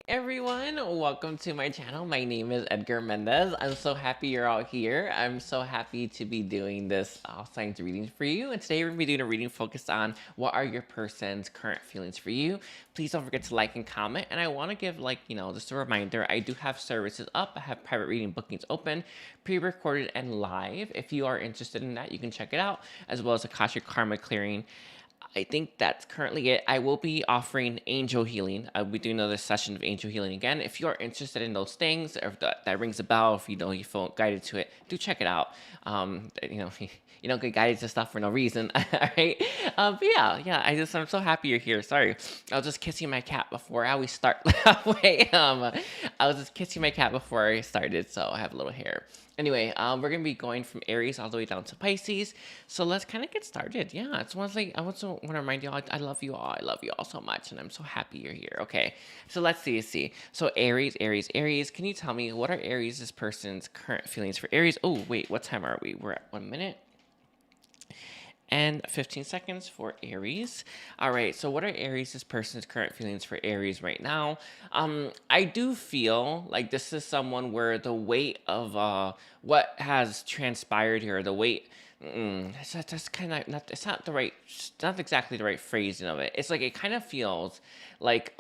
Everyone, welcome to my channel. My name is Edgar Mendez. I'm so happy you're all here. I'm so happy to be doing this signs reading for you. And today we're going to be doing a reading focused on what are your person's current feelings for you. Please don't forget to like and comment. And I want to give just a reminder, I do have services up. I have private reading bookings open, pre-recorded and live. If you are interested in that, you can check it out, as well as Akashic Karma Clearing. I think that's currently it. I will be offering angel healing. I'll be doing another session of angel healing again. If you are interested in those things, or if that rings a bell, if you feel guided to it, do check it out. You don't get guided to stuff for no reason. All right. But yeah. I'm so happy you're here. Sorry, I was just kissing my cat before I always start halfway. I was just kissing my cat before I started, so I have a little hair. Anyway, we're gonna be going from Aries all the way down to Pisces. So let's kind of get started. Yeah, it's one like I also want to remind you all, I love you all. I love you all so much, and I'm so happy you're here. Okay, so let's see. So Aries. Can you tell me what are Aries' person's current feelings for Aries? Oh wait, what time are we? We're at 1 minute and 15 seconds for Aries. All right, so what are Aries' person's current feelings for Aries right now? I do feel like this is someone where the weight of what has transpired here, the weight, that's kind of not, it's not the right, not exactly the right phrasing of it. It's like, it kind of feels like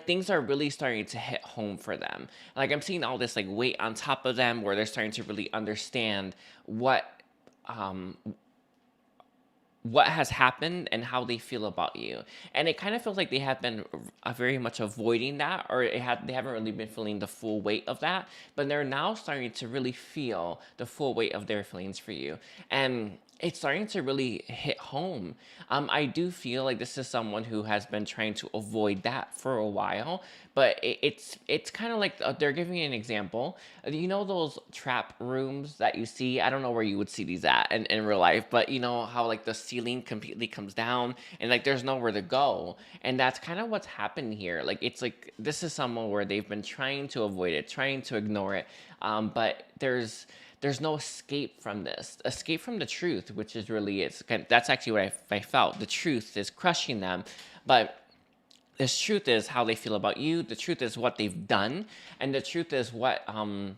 things are really starting to hit home for them. Like I'm seeing all this like weight on top of them where they're starting to really understand um, what has happened and how they feel about you. And it kind of feels like they have been very much avoiding that, or they haven't really been feeling the full weight of that, but they're now starting to really feel the full weight of their feelings for you. And it's starting to really hit home. I do feel like this is someone who has been trying to avoid that for a while, but it's kind of like they're giving you an example. You know those trap rooms that you see? I don't know where you would see these at in real life, but you know how like the ceiling completely comes down and like there's nowhere to go, and that's kind of what's happened here. Like it's like this is someone where they've been trying to avoid it, trying to ignore it, but there's no escape from this, escape from the truth, which is really that's actually what I felt. The truth is crushing them, but this truth is how they feel about you. The truth is what they've done, and the truth is what I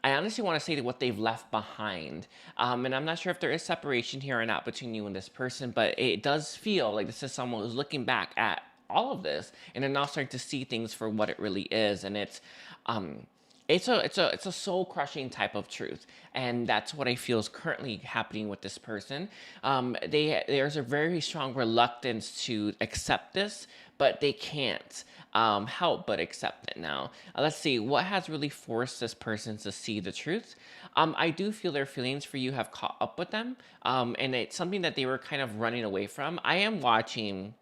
honestly want to say what they've left behind. And I'm not sure if there is separation here or not between you and this person, but it does feel like this is someone who's looking back at all of this, and they're now starting to see things for what it really is, and it's a soul crushing type of truth, and that's what I feel is currently happening with this person. There's a very strong reluctance to accept this, but they can't help but accept it now. Let's see what has really forced this person to see the truth. I do feel their feelings for you have caught up with them, and it's something that they were kind of running away from. I am watching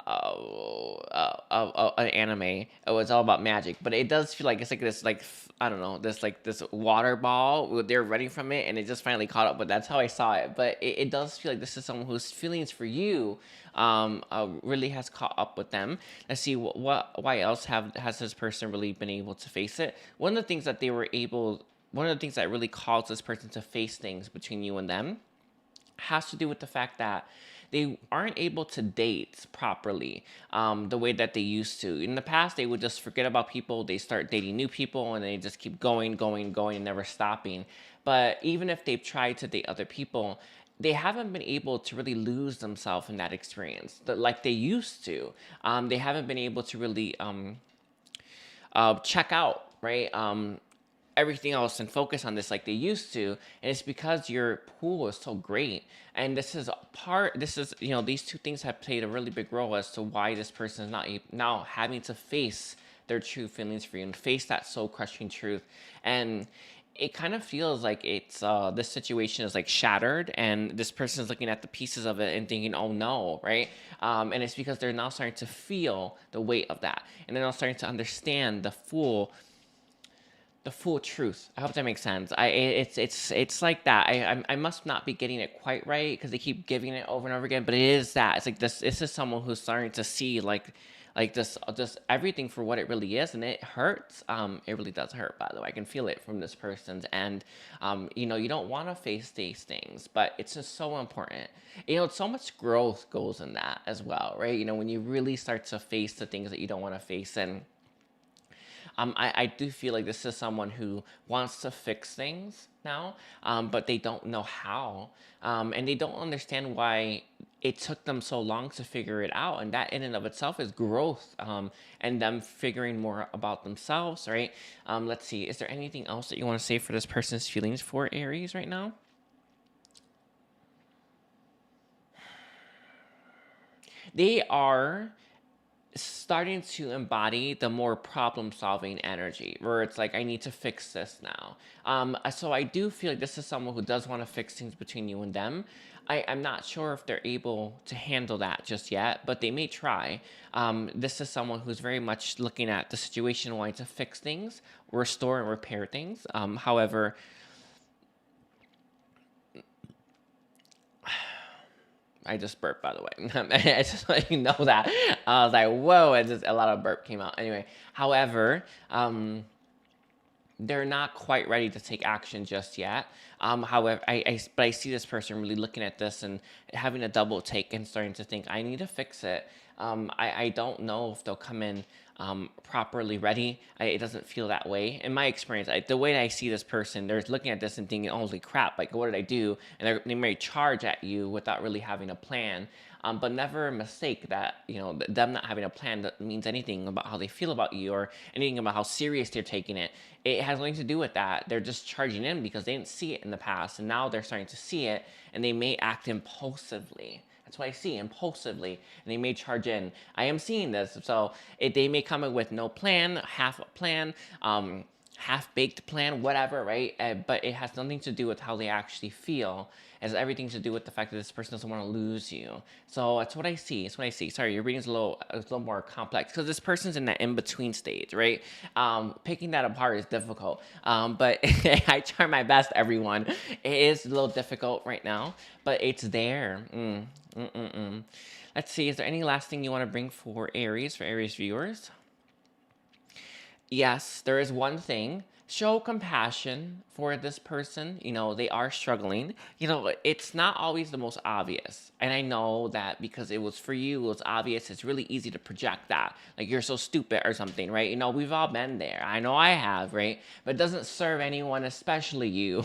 an anime. It was all about magic, but it does feel like it's like this, like I don't know, this water ball. They're running from it, and it just finally caught up. But that's how I saw it. But it does feel like this is someone whose feelings for you really has caught up with them. Let's see why else has this person really been able to face it. One of the things that they were able, one of the things that really caused this person to face things between you and them has to do with the fact that they aren't able to date properly the way that they used to. In the past, they would just forget about people. They start dating new people, and they just keep going, and never stopping. But even if they've tried to date other people, they haven't been able to really lose themselves in that experience like they used to. They haven't been able to really check out, right? Everything else and focus on this like they used to, and it's because your pool is so great. And these two things have played a really big role as to why this person is not now having to face their true feelings for you and face that soul crushing truth. And it kind of feels like it's this situation is like shattered, and this person is looking at the pieces of it and thinking, oh no, right? And it's because they're now starting to feel the weight of that, and they're now starting to understand the full truth. I hope that makes sense. It's like that. I must not be getting it quite right because they keep giving it over and over again. But it is that. It's like this is someone who's starting to see like this just everything for what it really is, and it hurts. It really does hurt. By the way, I can feel it from this person's end. You know, you don't want to face these things, but it's just so important. You know, so much growth goes in that as well, right? You know, when you really start to face the things that you don't want to face, and I do feel like this is someone who wants to fix things now, but they don't know how. And they don't understand why it took them so long to figure it out. And that in and of itself is growth, and them figuring more about themselves, right? Let's see. Is there anything else that you want to say for this person's feelings for Aries right now? They are starting to embody the more problem-solving energy, where it's like, I need to fix this now. So I do feel like this is someone who does want to fix things between you and them. I'm not sure if they're able to handle that just yet, but they may try. This is someone who's very much looking at the situation, wanting to fix things, restore and repair things. However, I just burped, by the way. I just let you know that. I was like, whoa, and just a lot of burp came out. Anyway, however, they're not quite ready to take action just yet. However, but I see this person really looking at this and having a double take and starting to think, I need to fix it. I don't know if they'll come in properly ready. It doesn't feel that way. In my experience, the way that I see this person, they're looking at this and thinking, oh, holy crap, like, what did I do? And they may charge at you without really having a plan. But never mistake that, you know, them not having a plan that means anything about how they feel about you or anything about how serious they're taking it. It has nothing to do with that. They're just charging in because they didn't see it in the past, and now they're starting to see it, and they may act impulsively. That's what I see, impulsively, and they may charge in. I am seeing this, so they may come in with no plan, half a plan, half-baked plan, whatever, right? But it has nothing to do with how they actually feel. It has everything to do with the fact that this person doesn't want to lose you. So that's what I see. That's what I see. Sorry, your reading's a little more complex because this person's in that in-between stage, right? Picking that apart is difficult. But I try my best, everyone. It is a little difficult right now, but it's there. Let's see. Is there any last thing you want to bring for Aries viewers? Yes, there is one thing. Show compassion for this person. You know, they are struggling. You know, it's not always the most obvious. And I know that because it was for you, it was obvious. It's really easy to project that. Like, you're so stupid or something, right? You know, we've all been there. I know I have, right? But it doesn't serve anyone, especially you,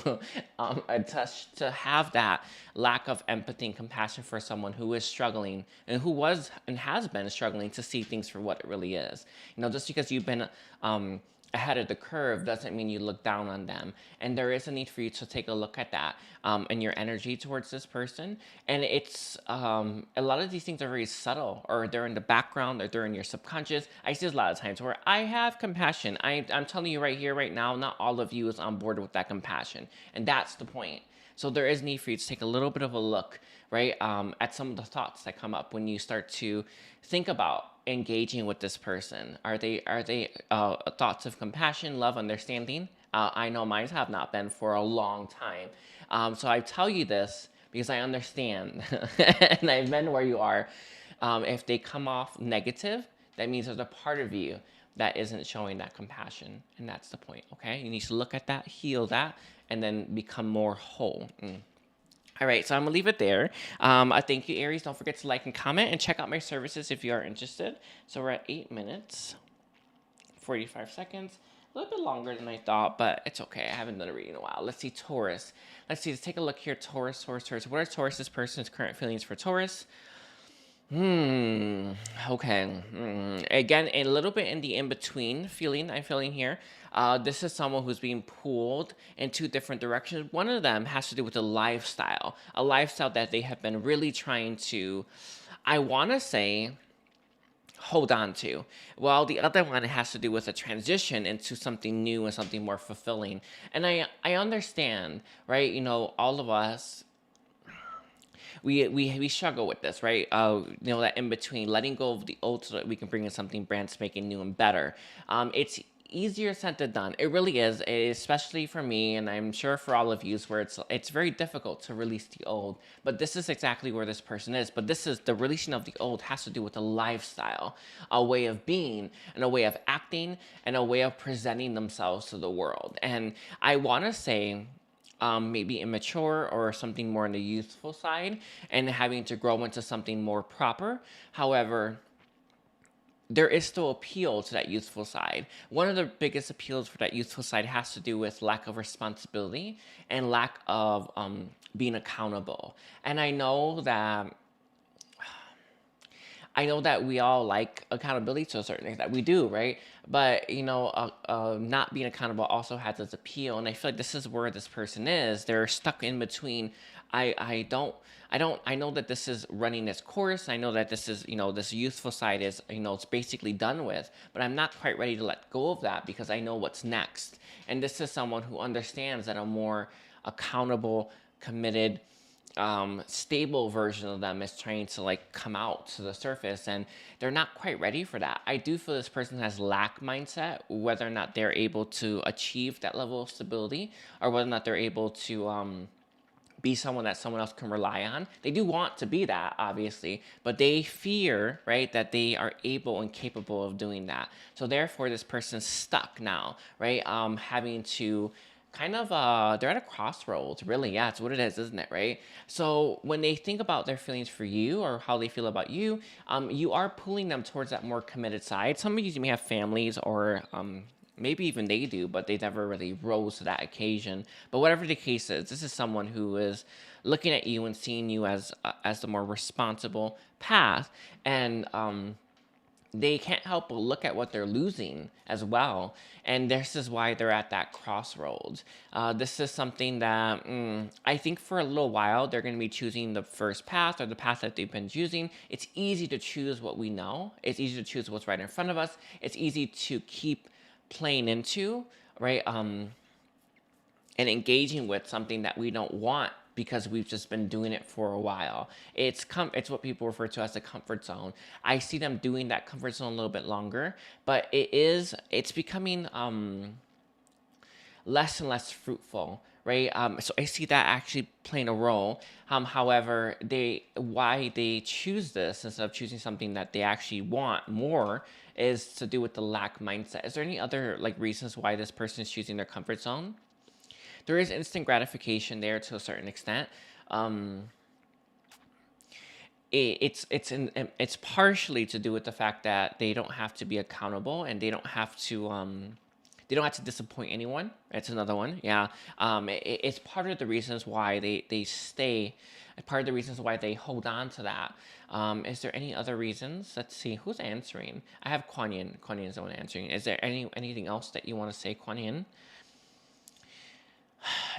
to have that lack of empathy and compassion for someone who is struggling and who was and has been struggling to see things for what it really is. You know, just because you've been ahead of the curve doesn't mean you look down on them. And there is a need for you to take a look at that and your energy towards this person. And it's a lot of these things are very subtle, or they're in the background, or they're in your subconscious. I see this a lot of times where I have compassion. I'm telling you right here, right now, not all of you is on board with that compassion. And that's the point. So there is need for you to take a little bit of a look, right, at some of the thoughts that come up when you start to think about engaging with this person. Are they thoughts of compassion, love, understanding? I know mine have not been for a long time. So I tell you this because I understand, and I've been where you are. If they come off negative, that means there's a part of you that isn't showing that compassion, and that's the point, okay? You need to look at that, heal that, and then become more whole. All right, so I'm gonna leave it there. Thank you, Aries. Don't forget to like and comment, and check out my services if you are interested. So we're at 8 minutes, 45 seconds. A little bit longer than I thought, but it's okay. I haven't done a reading in a while. Let's see, Taurus. Let's take a look here. Taurus. What are Taurus's person's current feelings for Taurus? Okay. Again, a little bit in the in-between feeling I'm feeling here. This is someone who's being pulled in two different directions. One of them has to do with a lifestyle that they have been really trying to, I want to say, hold on to. While the other one has to do with a transition into something new and something more fulfilling. And I understand, right? You know, all of us, we struggle with this, right? You know, that in between, letting go of the old so that we can bring in something brand spanking new and better. It's easier said than done. It really is, especially for me, and I'm sure for all of you, where it's very difficult to release the old. But this is exactly where this person is. But this is the releasing of the old has to do with a lifestyle, a way of being, and a way of acting, and a way of presenting themselves to the world. And I want to say, maybe immature or something more on the youthful side, and having to grow into something more proper. However, there is still appeal to that youthful side. One of the biggest appeals for that youthful side has to do with lack of responsibility and lack of being accountable. And I know that we all like accountability to a certain extent. We do, right? But not being accountable also has its appeal, and I feel like this is where this person is. They're stuck in between. I know that this is running its course. I know that this is, this youthful side is, it's basically done with. But I'm not quite ready to let go of that because I know what's next. And this is someone who understands that a more accountable, committed, stable version of them is trying to like come out to the surface, and they're not quite ready for that. I do feel this person has lack mindset, whether or not they're able to achieve that level of stability, or whether or not they're able to be someone that someone else can rely on. They do want to be that, obviously, but they fear, right, that they are able and capable of doing that. So therefore, this person's stuck now, right, having to kind of they're at a crossroads, really. Yeah, it's what it is, isn't it, right? So when they think about their feelings for you or how they feel about you, you are pulling them towards that more committed side. Some of you may have families, or maybe even they do, but they never really rose to that occasion. But whatever the case is, this is someone who is looking at you and seeing you as the more responsible path, and they can't help but look at what they're losing as well. And this is why they're at that crossroads. This is something that I think for a little while they're going to be choosing the first path, or the path that they've been choosing. It's easy to choose what we know. It's easy to choose what's right in front of us. It's easy to keep playing into, right? And engaging with something that we don't want because we've just been doing it for a while. It's what people refer to as the comfort zone. I see them doing that comfort zone a little bit longer, but it's becoming less and less fruitful, right? So I see that actually playing a role. However, why they choose this instead of choosing something that they actually want more is to do with the lack mindset. Is there any other reasons why this person is choosing their comfort zone? There is instant gratification there to a certain extent. It's partially to do with the fact that they don't have to be accountable, and they don't have to disappoint anyone. That's another one. Yeah. It's part of the reasons why they stay. Part of the reasons why they hold on to that. Is there any other reasons? Let's see. Who's answering? I have Kuan Yin. Kuan Yin is the one answering. Is there anything else that you want to say, Kuan Yin?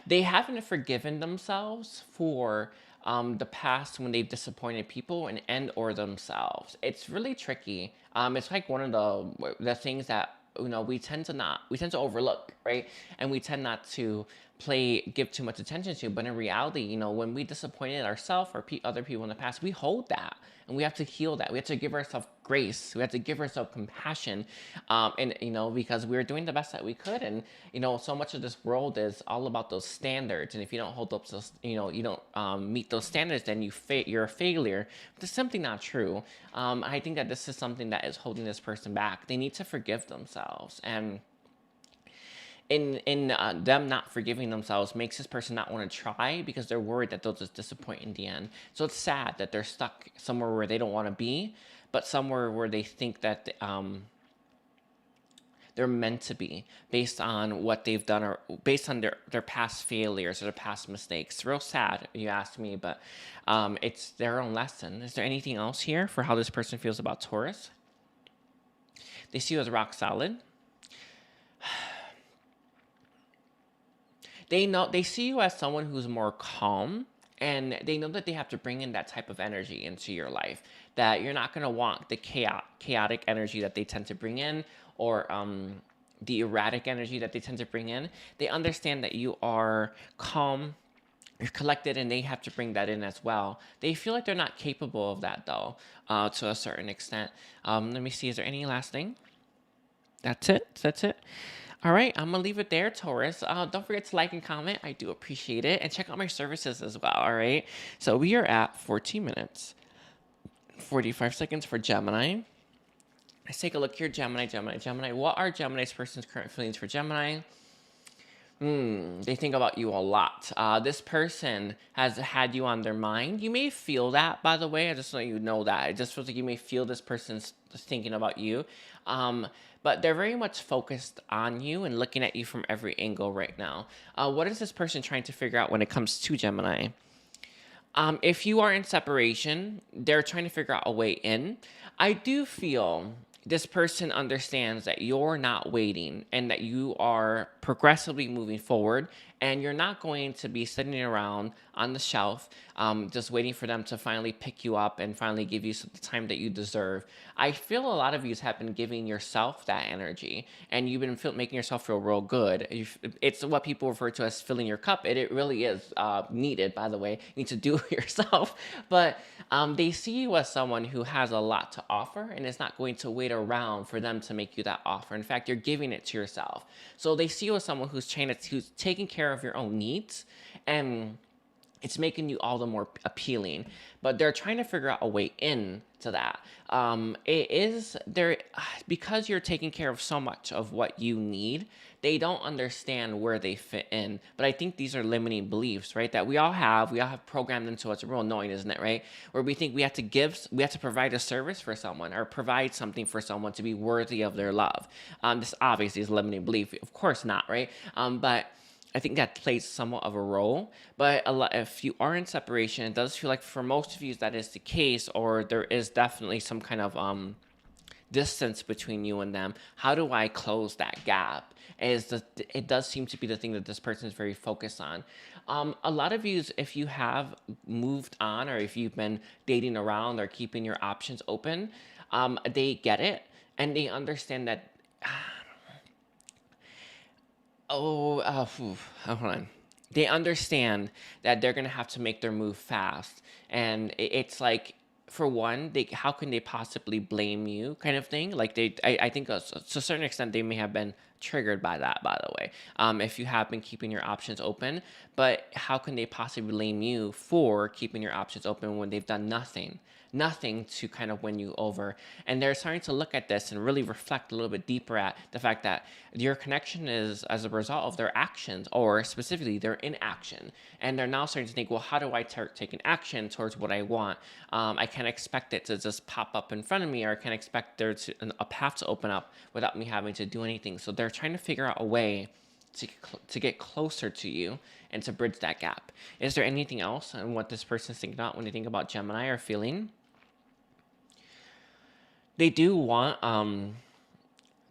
They haven't forgiven themselves for the past when they've disappointed people and or themselves. It's really tricky. It's like one of the things that we tend to overlook, right? And we tend not to give too much attention to. But in reality, when we disappointed ourselves or other people in the past, we hold that, and we have to heal that. We have to give ourselves grace. We have to give ourselves compassion, and because we're doing the best that we could, and so much of this world is all about those standards. And if you don't hold up those, you don't meet those standards, then you're a failure. But it's simply not true. I think that this is something that is holding this person back. They need to forgive themselves, and in them not forgiving themselves makes this person not want to try because they're worried that they'll just disappoint in the end. So it's sad that they're stuck somewhere where they don't want to be, but somewhere where they think that they're meant to be based on what they've done, or based on their past failures or their past mistakes. It's real sad, you ask me, but it's their own lesson. Is there anything else here for how this person feels about Taurus? They see you as rock solid. They see you as someone who's more calm, and they know that they have to bring in that type of energy into your life, that you're not going to want the chaotic energy that they tend to bring in, or the erratic energy that they tend to bring in. They understand that you are calm, you're collected, and they have to bring that in as well. They feel like they're not capable of that, though, to a certain extent. Let me see, is there any last thing? That's it. That's it. All right, I'm gonna leave it there, Taurus. Don't forget to like and comment. I do appreciate it, and check out my services as well. All right. So we are at 14 minutes, 45 seconds for Gemini. Let's take a look here. Gemini. What are Gemini's person's current feelings for Gemini? They think about you a lot. This person has had you on their mind. You may feel that, by the way. I just want you to know that. It just feels like you may feel this person's thinking about you. But they're very much focused on you and looking at you from every angle right now. What is this person trying to figure out when it comes to Gemini? If you are in separation, they're trying to figure out a way in. I do feel this person understands that you're not waiting and that you are progressively moving forward, and you're not going to be sitting around on the shelf just waiting for them to finally pick you up and finally give you the time that you deserve. I feel a lot of you have been giving yourself that energy, and you've been making yourself feel real good. It's what people refer to as filling your cup. It really is needed, by the way. You need to do it yourself. But they see you as someone who has a lot to offer and is not going to wait around for them to make you that offer. In fact, you're giving it to yourself. So they see you as someone who's taking care of your own needs, and it's making you all the more appealing. But they're trying to figure out a way in to that. It is there because you're taking care of so much of what you need. They don't understand where they fit in. But I think these are limiting beliefs, right? That we all have programmed into us. A real annoying, isn't it, right? Where we think we have to provide a service for someone or provide something for someone to be worthy of their love. This obviously is a limiting belief. Of course not, right? But I think that plays somewhat of a role. But if you are in separation, it does feel like for most of you that is the case, or there is definitely some kind of distance between you and them. How do I close that gap? It does seem to be the thing that this person is very focused on. A lot of you, if you have moved on, or if you've been dating around or keeping your options open, they get it and they understand that. Hold on. They understand that they're gonna have to make their move fast, and it's like, for one, how can they possibly blame you, kind of thing. Like I think to a certain extent they may have been triggered by that, by the way. If you have been keeping your options open, but how can they possibly blame you for keeping your options open when they've done nothing to kind of win you over? And they're starting to look at this and really reflect a little bit deeper at the fact that your connection is as a result of their actions, or specifically their inaction. And they're now starting to think, well, how do I take an action towards what I want? I can't expect it to just pop up in front of me, or I can't expect there to a path to open up without me having to do anything. So they're trying to figure out a way to get closer to you and to bridge that gap. Is there anything else on what this person's thinking about when they think about Gemini or feeling? They do want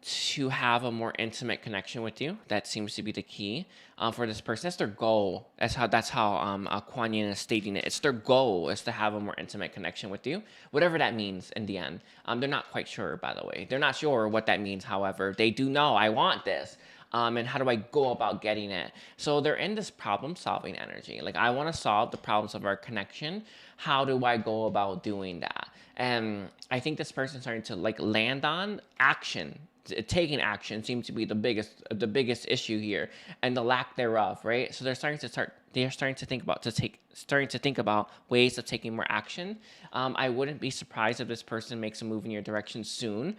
to have a more intimate connection with you. That seems to be the key for this person. That's their goal. That's how Aquarian is stating it. It's their goal is to have a more intimate connection with you, whatever that means in the end. They're not quite sure, by the way. They're not sure what that means. However, they do know, I want this. And how do I go about getting it? So they're in this problem-solving energy. Like, I want to solve the problems of our connection. How do I go about doing that? And I think this person's starting to land on action. Taking action seems to be the biggest issue here, and the lack thereof, right? So they're starting to think about ways of taking more action. I wouldn't be surprised if this person makes a move in your direction soon,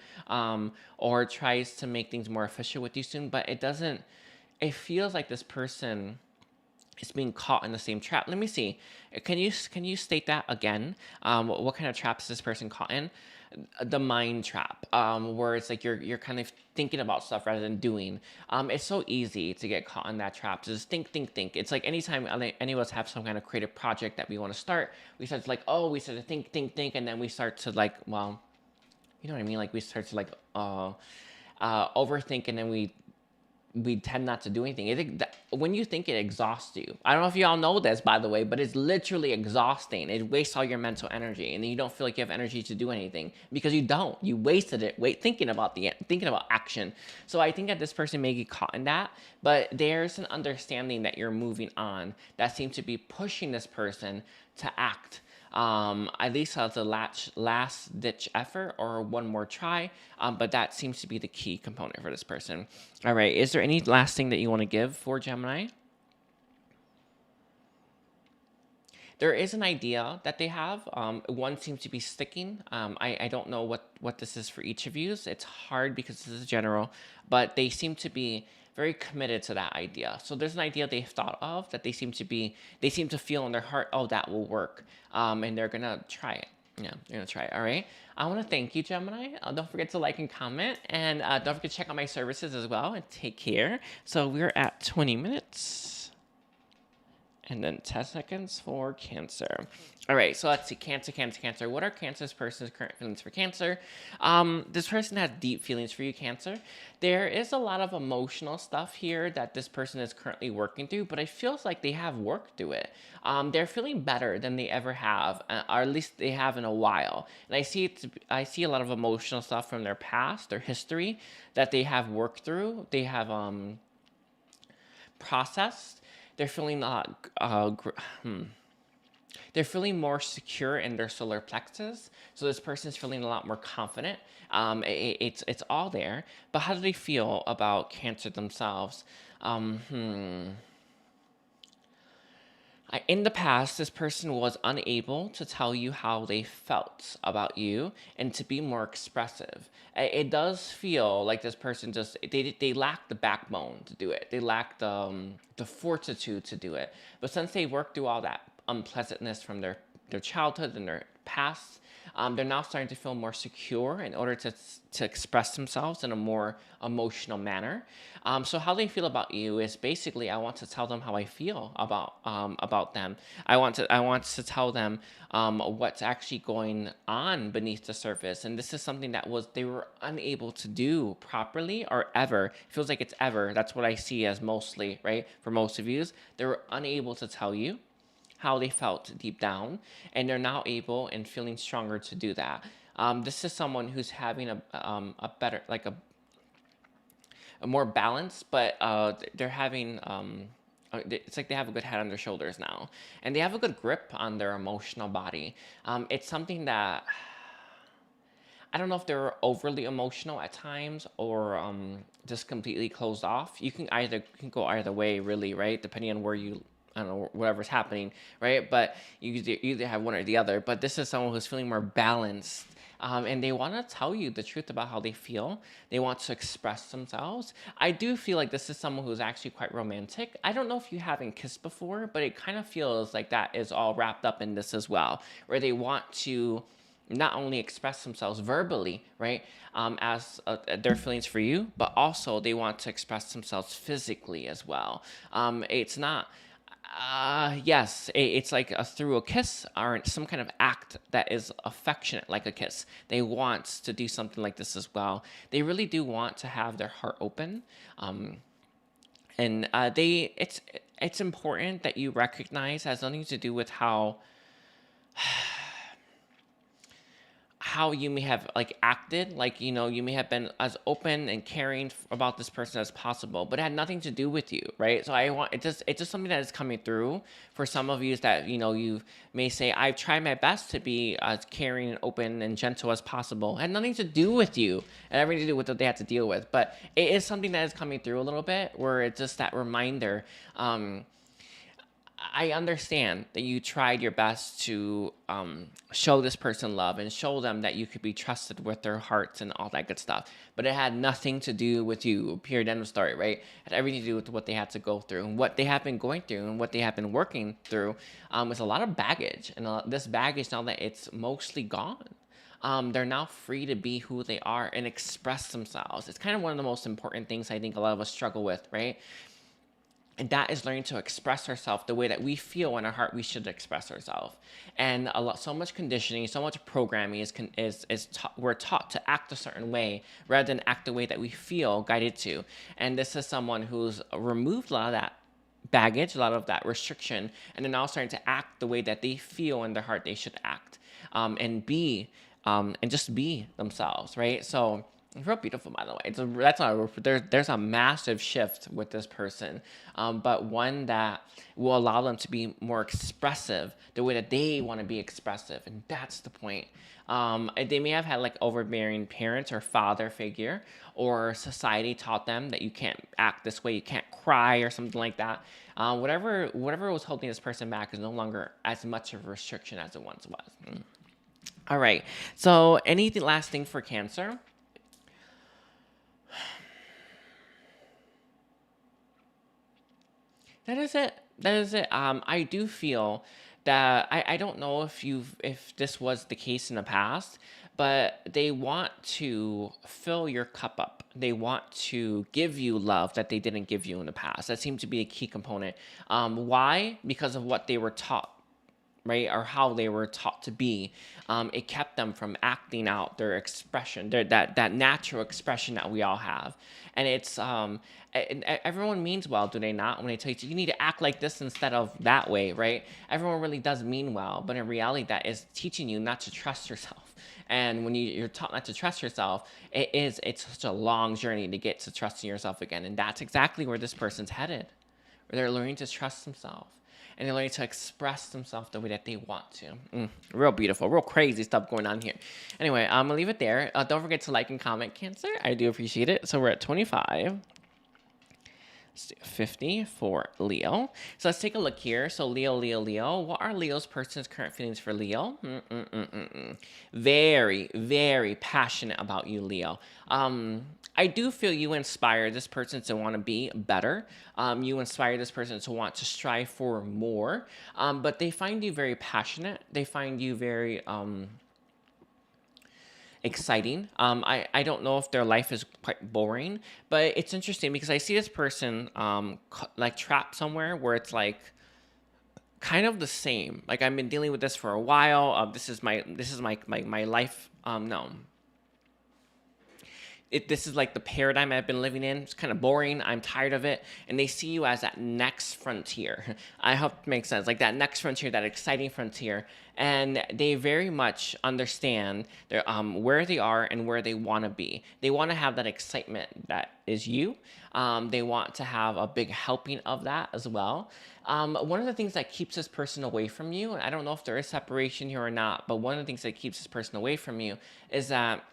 or tries to make things more efficient with you soon. But it feels like this person is being caught in the same trap. Let me see. Can you state that again? What kind of trap is this person caught in? The mind trap, where it's like you're kind of thinking about stuff rather than doing. It's so easy to get caught in that trap. To just think. It's like anytime any of us have some kind of creative project that we want to start, we start to think, and then we start to well, you know what I mean? Like, we start to overthink, and then we tend not to do anything. When you think, it exhausts you. I don't know if you all know this, by the way, but it's literally exhausting. It wastes all your mental energy, and then you don't feel like you have energy to do anything because you don't. You wasted it thinking about action. So I think that this person may get caught in that, but there's an understanding that you're moving on that seems to be pushing this person to act. at least as a last ditch effort or one more try. But that seems to be the key component for this person. All right. Is there any last thing that you want to give for Gemini? There is an idea that they have. One seems to be sticking. I don't know what this is for each of you. It's hard because this is general, but they seem to be very committed to that idea. So there's an idea they've thought of that they seem to feel in their heart, oh, that will work. And they're going to try it. Yeah, they're going to try it. All right. I want to thank you, Gemini. Don't forget to like and comment. And don't forget to check out my services as well. And take care. So we're at 20 minutes. And then 10 seconds for Cancer. All right, so let's see. Cancer. What are Cancer's person's current feelings for Cancer? This person has deep feelings for you, Cancer. There is a lot of emotional stuff here that this person is currently working through, but it feels like they have worked through it. They're feeling better than they ever have, or at least they have in a while. And I see a lot of emotional stuff from their past, their history, that they have worked through. They have processed. They're feeling they're feeling more secure in their solar plexus. So this person's feeling a lot more confident. It's all there. But how do they feel about Cancer themselves? In the past, this person was unable to tell you how they felt about you and to be more expressive. It does feel like this person just, they lack the backbone to do it. They lack the fortitude to do it. But since they worked through all that unpleasantness from their childhood and their past, they're now starting to feel more secure in order to express themselves in a more emotional manner. So how they feel about you is basically, I want to tell them how I feel about them. I want to tell them what's actually going on beneath the surface. And this is something that they were unable to do properly or ever. It feels like it's ever. That's what I see as mostly, right? For most of you, they were unable to tell you how they felt deep down, and they're now able and feeling stronger to do that. This is someone who's having a better, like a more balance, but they're having, it's like they have a good head on their shoulders now, and they have a good grip on their emotional body. It's something that, I don't know if they're overly emotional at times or just completely closed off. You can go either way, really, right? Depending on where you, I don't know, whatever's happening, right? But you either have one or the other. But this is someone who's feeling more balanced. And they want to tell you the truth about how they feel. They want to express themselves. I do feel like this is someone who's actually quite romantic. I don't know if you haven't kissed before, but it kind of feels like that is all wrapped up in this as well, where they want to not only express themselves verbally, right, as their feelings for you, but also they want to express themselves physically as well. It's not... yes, it's like through a kiss or some kind of act that is affectionate, like a kiss. They want to do something like this as well. They really do want to have their heart open, and it's important that you recognize it has nothing to do with how you may have like acted, like, you know, you may have been as open and caring about this person as possible, but it had nothing to do with you, right? So it's just something that is coming through for some of you, is that, you know, you may say, I've tried my best to be as caring and open and gentle as possible. It had nothing to do with you and everything to do with what they had to deal with, but it is something that is coming through a little bit, where it's just that reminder. I understand that you tried your best to show this person love and show them that you could be trusted with their hearts and all that good stuff. But it had nothing to do with you, period, end of story, right? It had everything to do with what they had to go through and what they have been going through and what they have been working through. Is a lot of baggage. And this baggage, now that it's mostly gone, they're now free to be who they are and express themselves. It's kind of one of the most important things I think a lot of us struggle with, right? And that is learning to express ourselves the way that we feel in our heart we should express ourselves. And so much conditioning, so much programming we're taught to act a certain way rather than act the way that we feel guided to. And this is someone who's removed a lot of that baggage, a lot of that restriction, and they're now starting to act the way that they feel in their heart they should act, and just be themselves, right? So It's real beautiful, by the way. That's not there's a massive shift with this person, but one that will allow them to be more expressive the way that they want to be expressive, and that's the point. They may have had like overbearing parents or father figure, or society taught them that you can't act this way, you can't cry, or something like that. Whatever was holding this person back is no longer as much of a restriction as it once was. All right. So, anything last thing for Cancer? That is it. That is it. I do feel that I don't know if this was the case in the past, but they want to fill your cup up. They want to give you love that they didn't give you in the past. That seems to be a key component. Why? Because of what they were taught, right? Or how they were taught to be. It kept them from acting out their expression, that natural expression that we all have. And it's everyone means well, do they not? When they tell you need to act like this instead of that way, right? Everyone really does mean well, but in reality, that is teaching you not to trust yourself. And when you're taught not to trust yourself, it's such a long journey to get to trusting yourself again. And that's exactly where this person's headed. Where they're learning to trust themselves. And they're learning to express themselves the way that they want to. Real beautiful, real crazy stuff going on here. Anyway, I'm going to leave it there. Don't forget to like and comment, Cancer. I do appreciate it. So we're at 25. 50 for Leo. So let's take a look here. So Leo. What are Leo's person's current feelings for Leo? Very, very passionate about you, Leo. I do feel you inspire this person to want to be better. You inspire this person to want to strive for more. But they find you very passionate. They find you very exciting. I don't know if their life is quite boring, but it's interesting because I see this person like trapped somewhere where it's like kind of the same. Like I've been dealing with this for a while. This is my life. No. This is like the paradigm I've been living in. It's kind of boring. I'm tired of it. And they see you as that next frontier. I hope it makes sense. Like that next frontier, that exciting frontier. And they very much understand their, where they are and where they want to be. They want to have that excitement that is you. They want to have a big helping of that as well. One of the things that keeps this person away from you, and I don't know if there is separation here or not, but one of the things that keeps this person away from you is that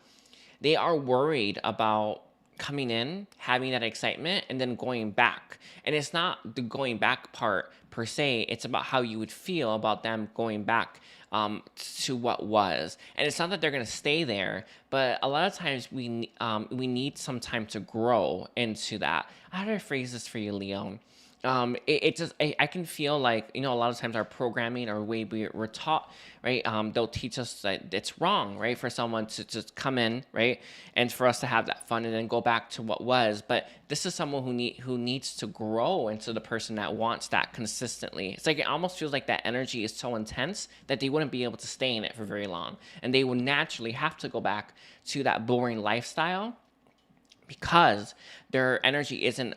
they are worried about coming in, having that excitement, and then going back. And it's not the going back part per se. It's about how you would feel about them going back to what was. And it's not that they're going to stay there, but a lot of times we need some time to grow into that. How do I phrase this for you, Leo? I can feel like, a lot of times our programming or way we're taught, right? They'll teach us that it's wrong, right? For someone to just come in, right? And for us to have that fun and then go back to what was. But this is someone who needs to grow into the person that wants that consistently. It's like, it almost feels like that energy is so intense that they wouldn't be able to stay in it for very long. And they will naturally have to go back to that boring lifestyle, because their energy isn't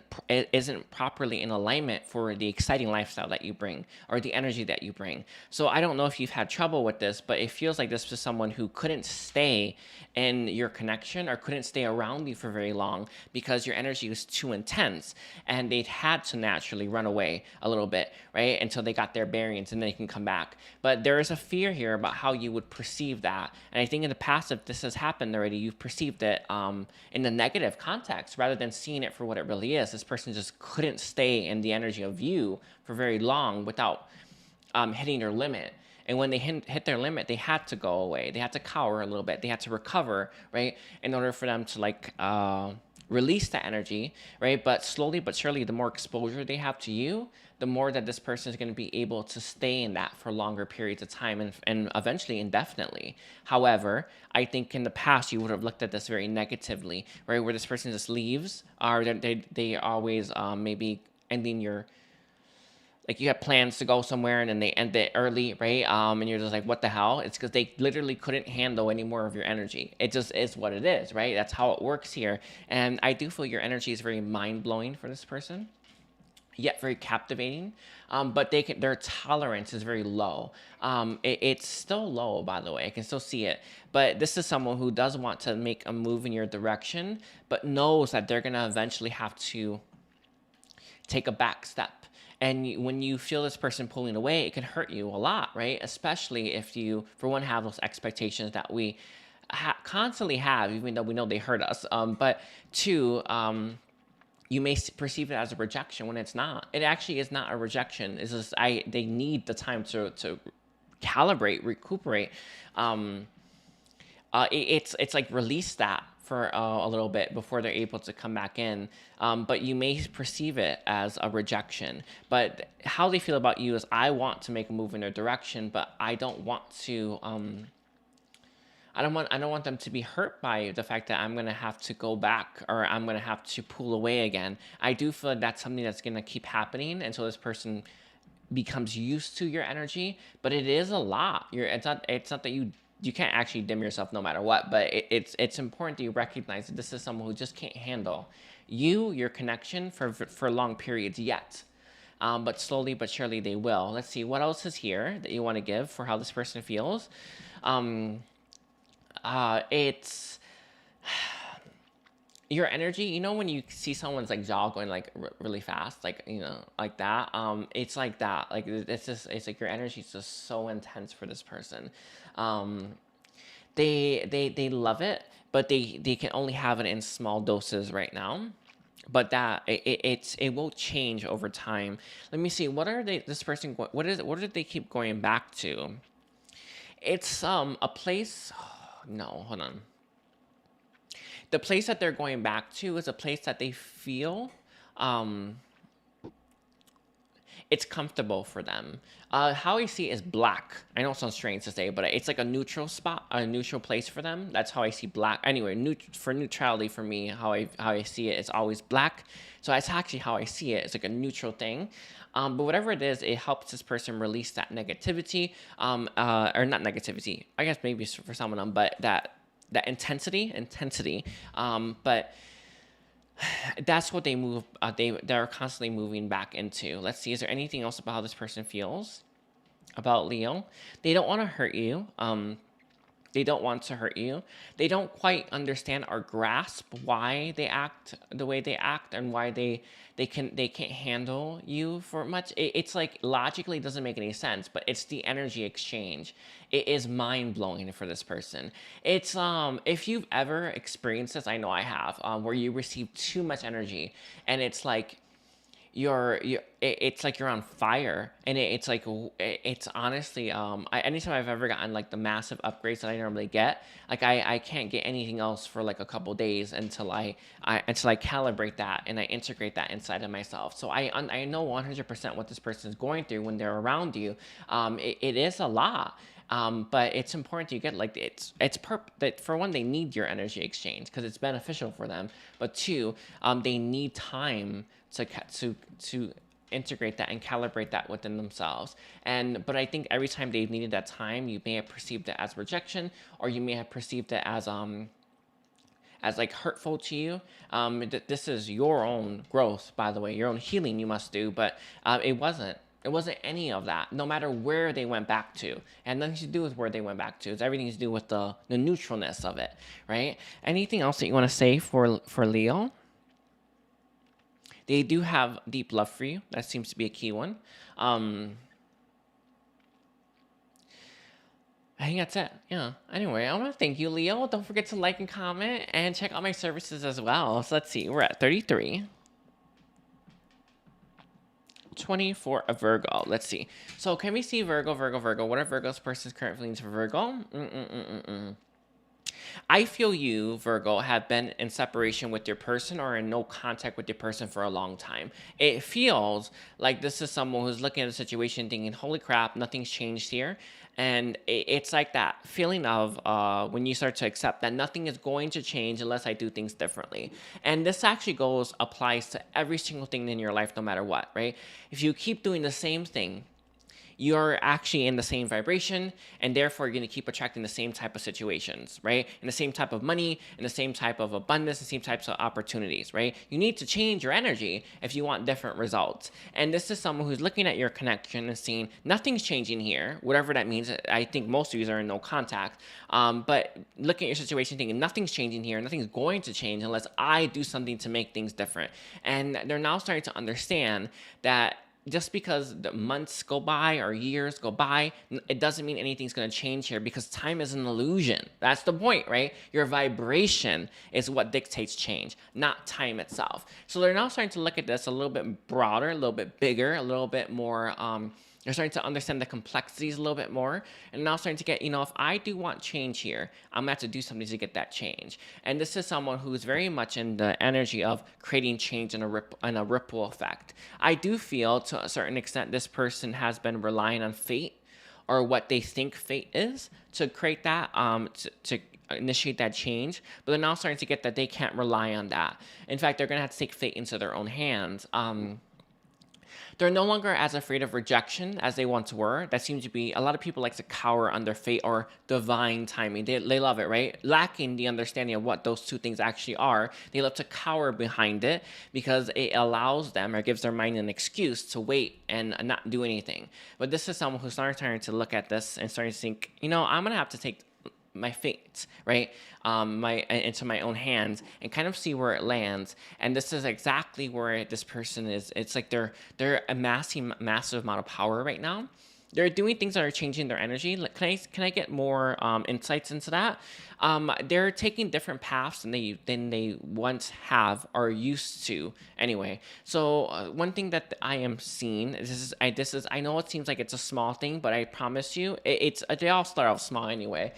properly in alignment for the exciting lifestyle that you bring or the energy that you bring. So I don't know if you've had trouble with this, but it feels like this was someone who couldn't stay in your connection or couldn't stay around you for very long because your energy was too intense, and they'd had to naturally run away a little bit, right? Until they got their bearings and they can come back. But there is a fear here about how you would perceive that. And I think in the past, if this has happened already, you've perceived it in the negative context rather than seeing it for what it really is. This person just couldn't stay in the energy of you for very long without hitting their limit. And when they hit their limit, they had to go away. They had to cower a little bit. They had to recover, right? In order for them to release that energy, right? But slowly but surely, the more exposure they have to you, the more that this person is going to be able to stay in that for longer periods of time and eventually indefinitely. However, I think in the past, you would have looked at this very negatively, right? Where this person just leaves, or they always maybe ending your, like you have plans to go somewhere and then they end it early, right? And you're just like, what the hell? It's because they literally couldn't handle any more of your energy. It just is what it is, right? That's how it works here. And I do feel your energy is very mind-blowing for this person. yet very captivating, but their tolerance is very low. It's still low, by the way. I can still see it, but this is someone who does want to make a move in your direction, but knows that they're gonna eventually have to take a back step. And when you feel this person pulling away, it can hurt you a lot, right? Especially if you, for one, have those expectations that we constantly have, even though we know they hurt us. But two, you may perceive it as a rejection when it's not. It actually is not a rejection. It's just they need the time to calibrate, recuperate. It's like release that for a little bit before they're able to come back in. But you may perceive it as a rejection. But how they feel about you is, I want to make a move in their direction, but I don't want to. I don't want them to be hurt by the fact that I'm gonna have to go back, or I'm gonna have to pull away again. I do feel like that's something that's gonna keep happening until this person becomes used to your energy. But it is a lot. It's not that you can't actually dim yourself no matter what, but it's important that you recognize that this is someone who just can't handle your connection for long periods yet. But slowly but surely they will. Let's see, what else is here that you want to give for how this person feels? It's your energy. You know, when you see someone's like jaw going like really fast, like, you know, like that. It's like that. Like, it's like your energy is just so intense for this person. They love it, but they can only have it in small doses right now. But that it will change over time. Let me see. What are they? This person. What is it? What did they keep going back to? It's a place. No, hold on. The place that they're going back to is a place that they feel it's comfortable for them. How I see it is black. I know it sounds strange to say, but it's like a neutral spot, a neutral place for them. That's how I see black. Anyway, for neutrality for me, how I see it is always black. So that's actually how I see it. It's like a neutral thing. But whatever it is, it helps this person release that negativity, or not negativity. I guess maybe for some of them, but that intensity. But that's what they move. They're constantly moving back into. Let's see. Is there anything else about how this person feels about Leo? They don't want to hurt you. They don't want to hurt you. They don't quite understand or grasp why they act the way they act, and why they can't handle you for much. It's like logically doesn't make any sense, but it's the energy exchange. It is mind blowing for this person. It's if you've ever experienced this, I know I have, where you receive too much energy, and it's like it's like you're on fire, and it's like, it's honestly, anytime I've ever gotten like the massive upgrades that I normally get, like I can't get anything else for like a couple days until I calibrate that and I integrate that inside of myself. So I know 100% what this person is going through when they're around you. It is a lot. But it's important you get like that. For one, they need your energy exchange because it's beneficial for them. But two, they need time to integrate that and calibrate that within themselves. But I think every time they've needed that time, you may have perceived it as rejection, or you may have perceived it as like hurtful to you. This is your own growth, by the way, your own healing you must do. But it wasn't any of that, no matter where they went back to. And nothing to do with where they went back to. It's everything to do with the neutralness of it, right? Anything else that you want to say for Leo? They do have deep love for you. That seems to be a key one. I think that's it. Yeah. Anyway, I want to thank you, Leo. Don't forget to like and comment and check out my services as well. So let's see. We're at 33. 24 of Virgo. Let's see. So can we see Virgo? What are Virgo's person's current feelings for Virgo? I feel you, Virgo, have been in separation with your person or in no contact with your person for a long time. It feels like this is someone who's looking at the situation thinking, holy crap, nothing's changed here. And it's like that feeling of when you start to accept that nothing is going to change unless I do things differently. And this actually applies to every single thing in your life, no matter what, right? If you keep doing the same thing, you're actually in the same vibration, and therefore you're going to keep attracting the same type of situations, right? And the same type of money, and the same type of abundance, the same types of opportunities, right? You need to change your energy if you want different results. And this is someone who's looking at your connection and seeing nothing's changing here, whatever that means. I think most of you are in no contact, but looking at your situation thinking nothing's changing here, nothing's going to change unless I do something to make things different. And they're now starting to understand that just because the months go by or years go by, it doesn't mean anything's going to change here, because time is an illusion. That's the point, right? Your vibration is what dictates change, not time itself. So they're now starting to look at this a little bit broader, a little bit bigger, a little bit more, they're starting to understand the complexities a little bit more, and now starting to get, if I do want change here, I'm gonna have to do something to get that change. And this is someone who's very much in the energy of creating change in a ripple effect. I do feel to a certain extent this person has been relying on fate, or what they think fate is, to create that, to initiate that change, but they're now starting to get that they can't rely on that. In fact, they're gonna have to take fate into their own hands. They're no longer as afraid of rejection as they once were. That seems to be, a lot of people like to cower under fate or divine timing. They love it, right? Lacking the understanding of what those two things actually are, they love to cower behind it because it allows them, or gives their mind an excuse to wait and not do anything. But this is someone who's starting to look at this and starting to think, I'm going to have to take my fate, right, into my own hands and kind of see where it lands. And this is exactly where this person is. It's like they're amassing massive amount of power right now. They're doing things that are changing their energy. Can I get more insights into that? They're taking different paths than they once have or used to. Anyway, so one thing that I am seeing I know it seems like it's a small thing, but I promise you, they all start off small anyway.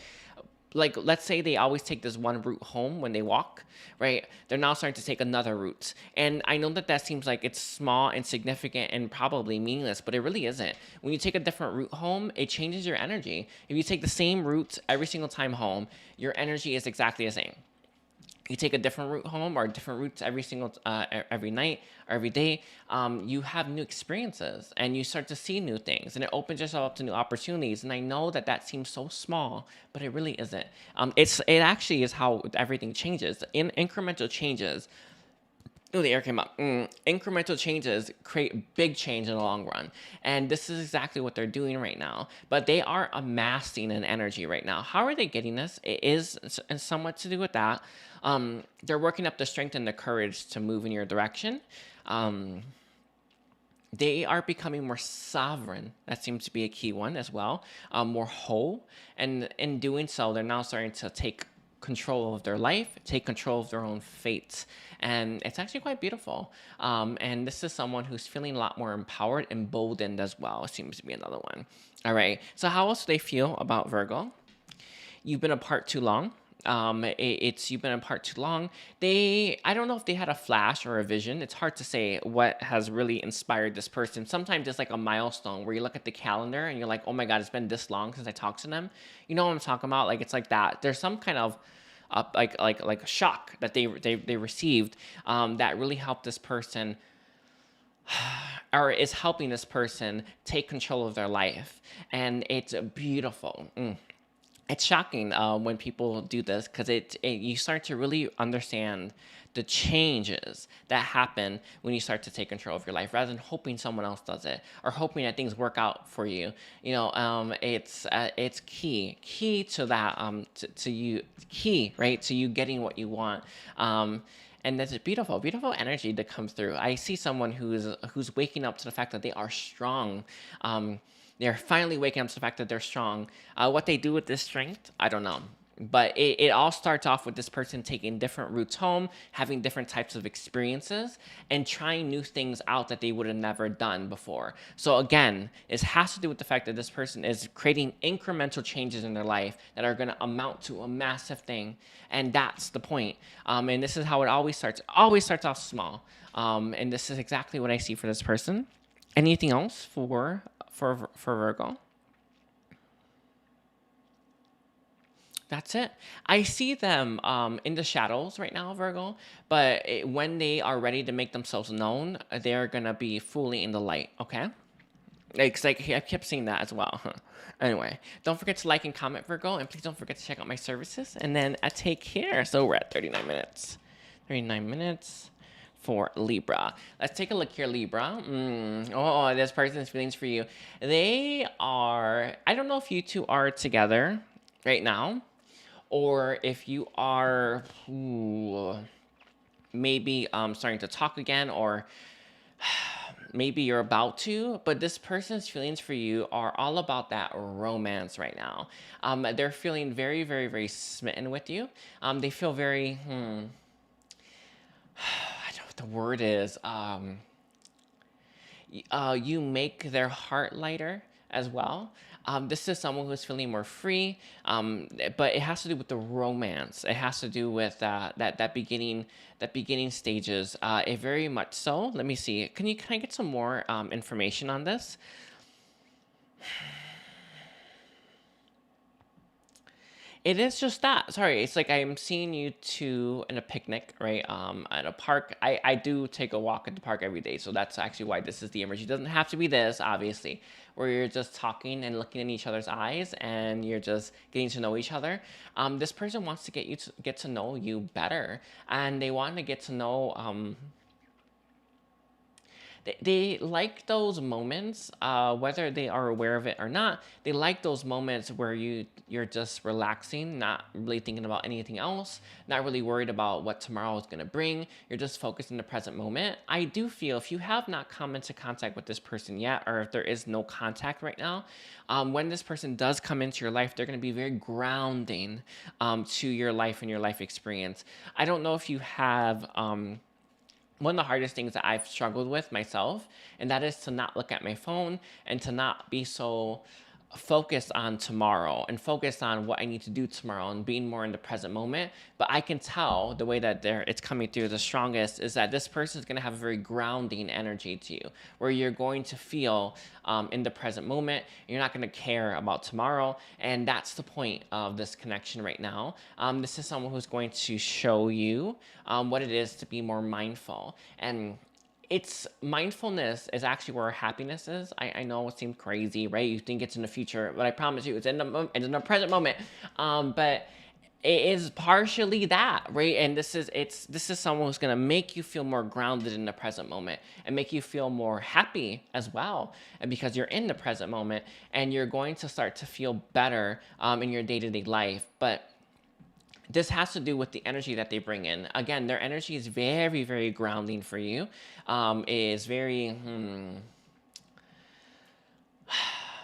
Like, let's say they always take this one route home when they walk, right? They're now starting to take another route. And I know that seems like it's small, insignificant, and probably meaningless, but it really isn't. When you take a different route home, it changes your energy. If you take the same route every single time home, your energy is exactly the same. You take a different route home, or different routes every night or every day, you have new experiences and you start to see new things, and it opens yourself up to new opportunities. And I know that seems so small, but it really isn't. It actually is how everything changes in incremental changes. Oh, the air came up. Incremental changes create big change in the long run. And this is exactly what they're doing right now. But they are amassing an energy right now. How are they getting this? It is somewhat to do with that. They're working up the strength and the courage to move in your direction. They are becoming more sovereign. That seems to be a key one as well. More whole. And in doing so, they're now starting to take control of their life, take control of their own fates. And it's actually quite beautiful. And this is someone who's feeling a lot more empowered, emboldened as well. It seems to be another one. All right. So how else do they feel about Virgo? You've been apart too long. You've been apart too long. I don't know if they had a flash or a vision. It's hard to say what has really inspired this person. Sometimes it's like a milestone where you look at the calendar and you're like, oh my God, it's been this long since I talked to them. You know what I'm talking about? Like, it's like that. There's some kind of like a shock that they received that really helped this person, or is helping this person take control of their life. And it's beautiful. It's shocking when people do this, because you start to really understand the changes that happen when you start to take control of your life, rather than hoping someone else does it or hoping that things work out for you. It's key to that, right, to you getting what you want. And that's a beautiful energy that comes through. I see someone who's waking up to the fact that they are strong. They're finally waking up to the fact that they're strong. What they do with this strength, I don't know. But it all starts off with this person taking different routes home, having different types of experiences, and trying new things out that they would have never done before. So again, it has to do with the fact that this person is creating incremental changes in their life that are going to amount to a massive thing. And that's the point. And this is how it always starts. It always starts off small. And this is exactly what I see for this person. Anything else for Virgo? That's it. I see them in the shadows right now, Virgo, but when they are ready to make themselves known, they're going to be fully in the light, okay? Like I kept seeing that as well. Anyway, don't forget to like and comment, Virgo, and please don't forget to check out my services. And then I take care. So we're at 39 minutes. 39 minutes for Libra. Let's take a look here, Libra. Oh, this person's feelings for you. They are, I don't know if you two are together right now, or if you are maybe starting to talk again, or maybe you're about to, but this person's feelings for you are all about that romance right now. They're feeling very, very, very smitten with you. They feel very, I don't know what the word is. You make their heart lighter as well. This is someone who's feeling more free, but it has to do with the romance. It has to do with that beginning stages. It very much so. Let me see. Can I get some more information on this? It is just that. Sorry, it's like I'm seeing you two in a picnic, right? At a park. I do take a walk at the park every day, so that's actually why this is the image. It doesn't have to be this, obviously, where you're just talking and looking in each other's eyes and you're just getting to know each other. This person wants to get to know you better, and they want to get to know. They like those moments, whether they are aware of it or not. They like those moments where you're just relaxing, not really thinking about anything else, not really worried about what tomorrow is going to bring. You're just focused in the present moment. I do feel if you have not come into contact with this person yet, or if there is no contact right now, when this person does come into your life, they're going to be very grounding to your life and your life experience. I don't know if you have... one of the hardest things that I've struggled with myself, and that is to not look at my phone and to not be so focused on tomorrow and focused on what I need to do tomorrow and being more in the present moment. But I can tell the way that it's coming through the strongest is that this person is going to have a very grounding energy to you, where you're going to feel in the present moment. You're not going to care about tomorrow. And that's the point of this connection right now. This is someone who's going to show you what it is to be more mindful. And mindfulness is actually where happiness is. I know it seems crazy, right? You think it's in the future, but I promise you it's in the present moment. But it is partially that, right? And this is someone who's gonna make you feel more grounded in the present moment and make you feel more happy as well. And because you're in the present moment, and you're going to start to feel better in your day-to-day life. But this has to do with the energy that they bring in. Again, their energy is very, very grounding for you. Is very...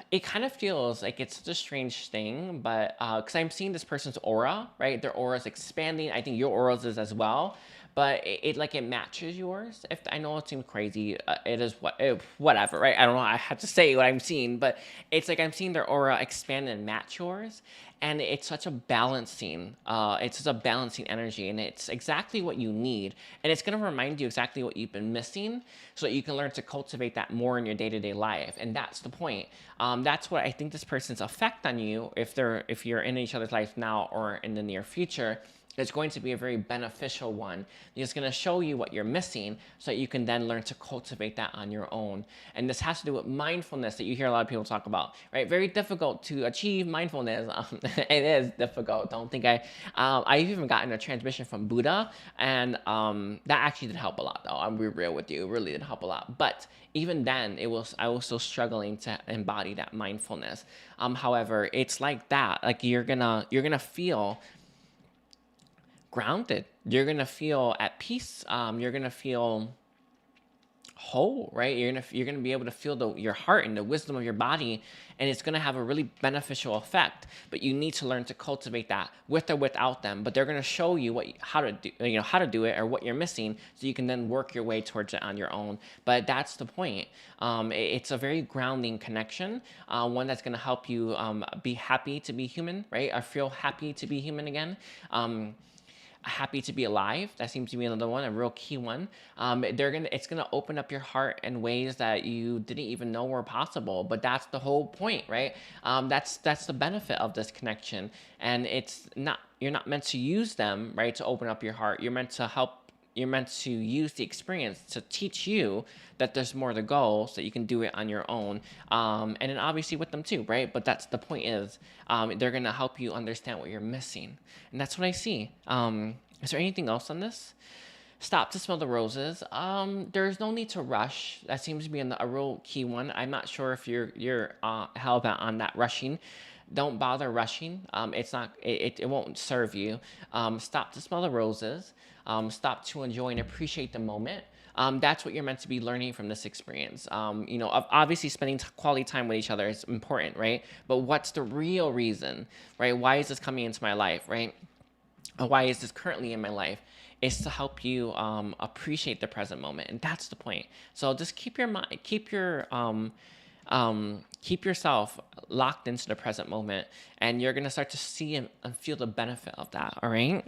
It kind of feels like it's such a strange thing, but because I'm seeing this person's aura, right? Their aura is expanding. I think your aura is as well. But it matches yours. If I know it seems crazy, it is whatever, right? I don't know. I have to say what I'm seeing, but it's like I'm seeing their aura expand and match yours, and it's such a balancing. It's such a balancing energy, and it's exactly what you need, and it's gonna remind you exactly what you've been missing, so that you can learn to cultivate that more in your day-to-day life. And that's the point. That's what I think this person's effect on you, if you're in each other's life now or in the near future. It's going to be a very beneficial one. It's going to show you what you're missing so that you can then learn to cultivate that on your own. And this has to do with mindfulness that you hear a lot of people talk about, right? Very difficult to achieve mindfulness. It is difficult. Don't think I've even gotten a transmission from Buddha, and that actually did help a lot, though. I'm be real with you. It really did help a lot. But even then, I was still struggling to embody that mindfulness. However, it's like that. Like you're gonna feel grounded. You're gonna feel at peace. You're gonna feel whole, right? You're gonna be able to feel your heart and the wisdom of your body, and it's gonna have a really beneficial effect. But you need to learn to cultivate that with or without them. But they're gonna show you how to do it, or what you're missing, so you can then work your way towards it on your own. But that's the point. It's a very grounding connection, one that's gonna help you be happy to be human, right? Or feel happy to be human again. Happy to be alive. That seems to be another one, a real key one. It's gonna open up your heart in ways that you didn't even know were possible. But that's the whole point, right? That's the benefit of this connection. And you're not meant to use them, right, to open up your heart. You're meant to help you're meant to use the experience to teach you that there's more to go so that you can do it on your own. And then obviously with them too, right? But that's the point is they're going to help you understand what you're missing. And that's what I see. Is there anything else on this? Stop to smell the roses. There's no need to rush. That seems to be a real key one. I'm not sure if you're hell bent on that rushing. Don't bother rushing. It won't serve you. Stop to smell the roses. Stop to enjoy and appreciate the moment. That's what you're meant to be learning from this experience. Obviously spending quality time with each other is important, right? But what's the real reason, right? Why is this coming into my life, right? Why is this currently in my life? Is to help you appreciate the present moment, and that's the point. So just keep yourself locked into the present moment, and you're gonna start to see and feel the benefit of that. All right.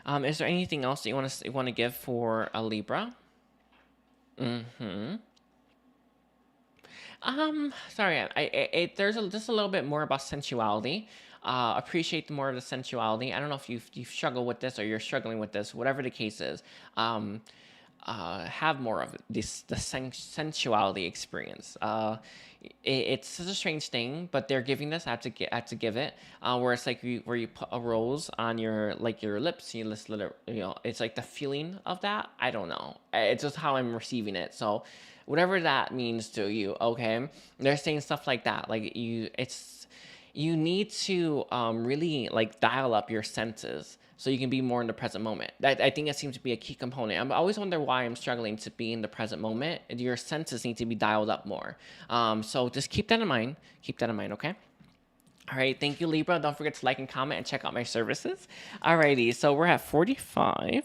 Is there anything else that you want to give for a Libra? Sorry, there's just a little bit more about sensuality. Appreciate more of the sensuality. I don't know if you struggle with this or you're struggling with this, whatever the case is. Have more of the sensuality experience. It's such a strange thing, but they're giving this. I have to give it. Where it's like where you put a rose on your lips, you just let it, it's like the feeling of that. I don't know. It's just how I'm receiving it. So whatever that means to you, okay? They're saying stuff like that. Like you need to really dial up your senses so you can be more in the present moment. I think that seems to be a key component. I always wonder why I'm struggling to be in the present moment. Your senses need to be dialed up more. So just keep that in mind. Keep that in mind, okay? All right, thank you, Libra. Don't forget to like and comment and check out my services. Alrighty, so we're at 45.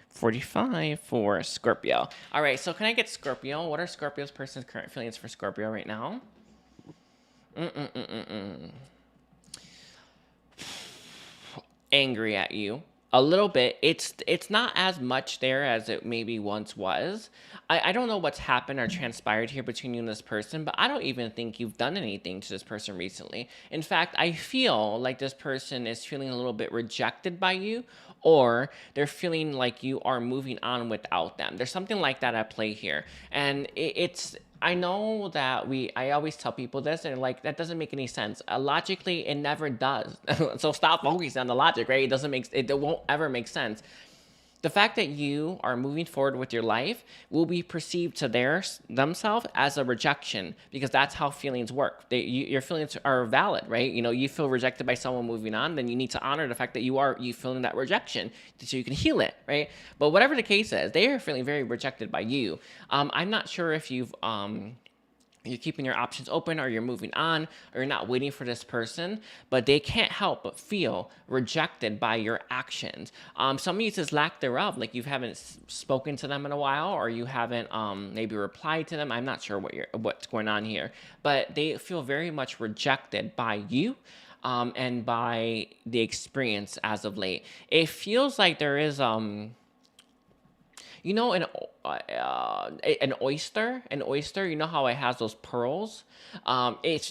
45 for Scorpio. All right, so can I get Scorpio? What are Scorpio's person's current feelings for Scorpio right now? Angry at you a little bit. It's not as much there as it maybe once was. I don't know what's happened or transpired here between you and this person, but I don't even think you've done anything to this person recently. In fact, I feel like this person is feeling a little bit rejected by you, or they're feeling like you are moving on without them. There's something like that at play here. And I know that I always tell people this, and that doesn't make any sense. Logically, it never does. So stop focusing on the logic, right? It won't ever make sense. The fact that you are moving forward with your life will be perceived to themselves as a rejection, because that's how feelings work. Your feelings are valid, right? You feel rejected by someone moving on, then you need to honor the fact that you feeling that rejection so you can heal it, right? But whatever the case is, they are feeling very rejected by you. I'm not sure if you're keeping your options open, or you're moving on, or you're not waiting for this person, but they can't help but feel rejected by your actions. Some of you is lack thereof, like you haven't spoken to them in a while, or you haven't maybe replied to them. I'm not sure what's going on here, but they feel very much rejected by you. And by the experience as of late. It feels like there is an oyster, you know how it has those pearls?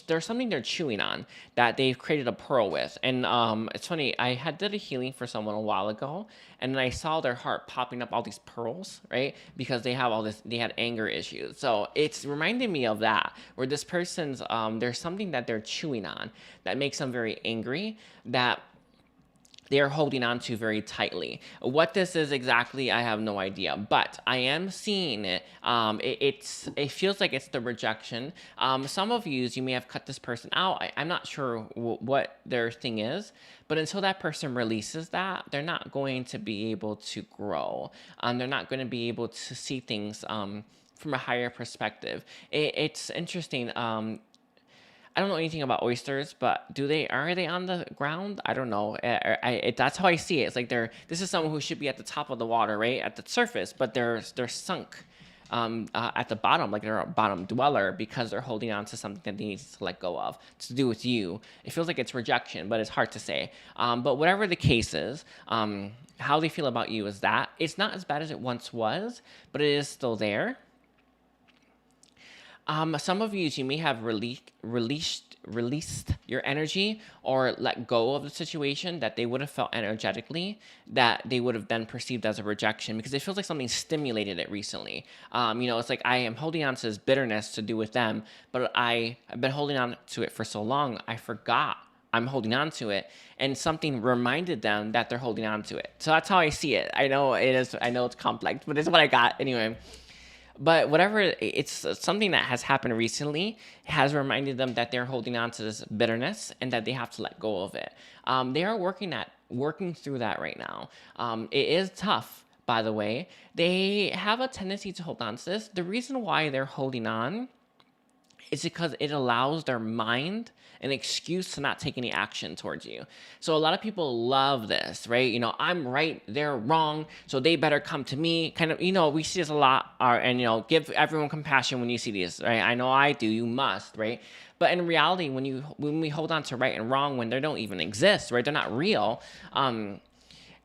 There's something they're chewing on that they've created a pearl with. And it's funny, I did a healing for someone a while ago, and then I saw their heart popping up all these pearls, right? Because they had anger issues. So it's reminding me of that, where this person's, there's something that they're chewing on that makes them very angry, that they are holding on to very tightly. What this is exactly, I have no idea, but I am seeing it. It feels like it's the rejection. Some of you may have cut this person out. I'm not sure what their thing is, but until that person releases that, they're not going to be able to grow. They're not going to be able to see things from a higher perspective. It's interesting. I don't know anything about oysters, but are they on the ground? I don't know. That's how I see it. It's like this is someone who should be at the top of the water, right, at the surface, but they're sunk at the bottom, like they're a bottom dweller, because they're holding on to something that they need to let go of. It's to do with you. It feels like it's rejection, but it's hard to say. But whatever the case is, how they feel about you is that it's not as bad as it once was, but it is still there. Some of you may have released your energy or let go of the situation that they would have felt energetically that they would have then perceived as a rejection, because it feels like something stimulated it recently. It's like I am holding on to this bitterness to do with them, but I've been holding on to it for so long, I forgot I'm holding on to it, and something reminded them that they're holding on to it. So that's how I see it. I know it is. I know it's complex, but it's what I got anyway. But whatever, it's something that has happened recently has reminded them that they're holding on to this bitterness and that they have to let go of it. They are working through that right now. It is tough, by the way. They have a tendency to hold on to this. The reason why they're holding on is because it allows their mind an excuse to not take any action towards you. So a lot of people love this, right? I'm right, they're wrong, so they better come to me. Kind of, we see this a lot, and give everyone compassion when you see this, right? I know I do, you must, right? But in reality, when we hold on to right and wrong when they don't even exist, right? They're not real.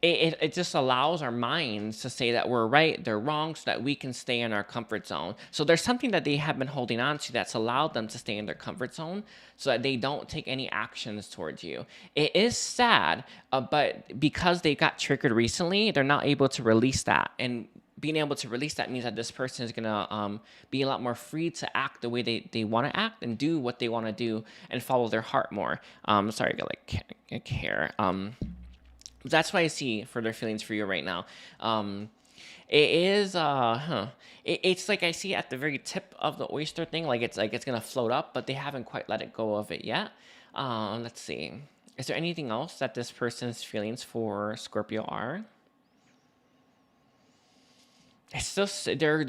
It just allows our minds to say that we're right, they're wrong, so that we can stay in our comfort zone. So there's something that they have been holding on to that's allowed them to stay in their comfort zone so that they don't take any actions towards you. It is sad, but because they got triggered recently, they're not able to release that. And being able to release that means that this person is going to be a lot more free to act the way they want to act and do what they want to do and follow their heart more. Sorry, I got like hair. That's what I see for their feelings for you right now. It is, it's like I see at the very tip of the oyster thing, like it's gonna float up, but they haven't quite let it go of it yet. Let's see. Is there anything else that this person's feelings for Scorpio are? It's just they're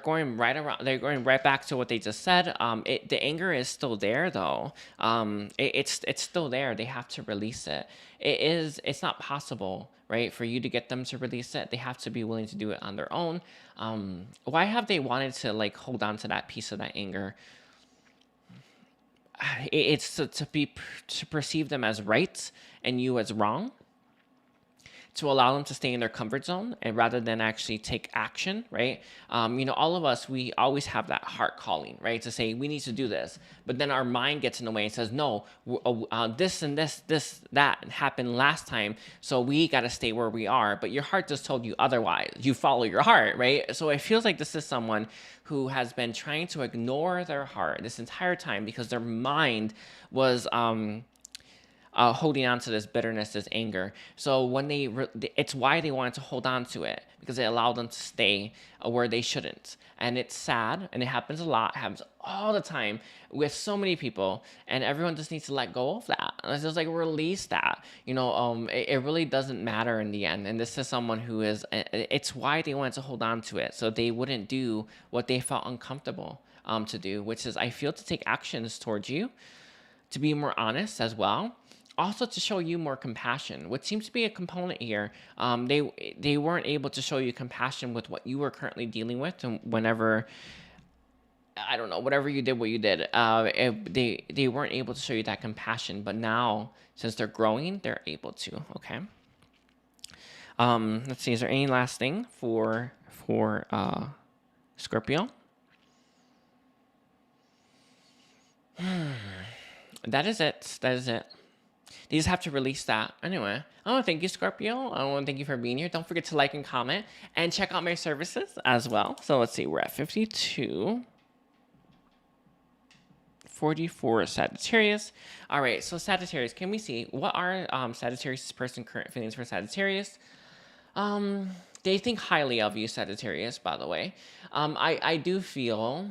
going right around. They're going right back to what they just said. The anger is still there though. It's still there. They have to release it. It's not possible, right, for you to get them to release it. They have to be willing to do it on their own. Why have they wanted to like hold on to that piece of that anger? It's to perceive them as right and you as wrong, to allow them to stay in their comfort zone and rather than actually take action, right? All of us, we always have that heart calling, right? To say, we need to do this. But then our mind gets in the way and says, no, this and that happened last time, so we got to stay where we are. But your heart just told you otherwise. You follow your heart, right? So it feels like this is someone who has been trying to ignore their heart this entire time because their mind was holding on to this bitterness, this anger. So when it's why they wanted to hold on to it, because it allowed them to stay where they shouldn't. And it's sad, and it happens a lot, happens all the time with so many people, and everyone just needs to let go of that. It's just like release that. It really doesn't matter in the end. And this is someone who is, it's why they wanted to hold on to it, so they wouldn't do what they felt uncomfortable to do, which is, I feel, to take actions towards you, to be more honest as well. Also to show you more compassion, which seems to be a component here. They weren't able to show you compassion with what you were currently dealing with, and whenever, I don't know, whatever you did, they weren't able to show you that compassion. But now, since they're growing, they're able to. Okay. Let's see. Is there any last thing for Scorpio? That is it. They just have to release that. Anyway, I want to thank you, Scorpio. I want to thank you for being here. Don't forget to like and comment and check out my services as well. So let's see, we're at 52. 44 Sagittarius. All right, so Sagittarius, can we see what are Sagittarius' person current feelings for Sagittarius? They think highly of you, Sagittarius, by the way. I do feel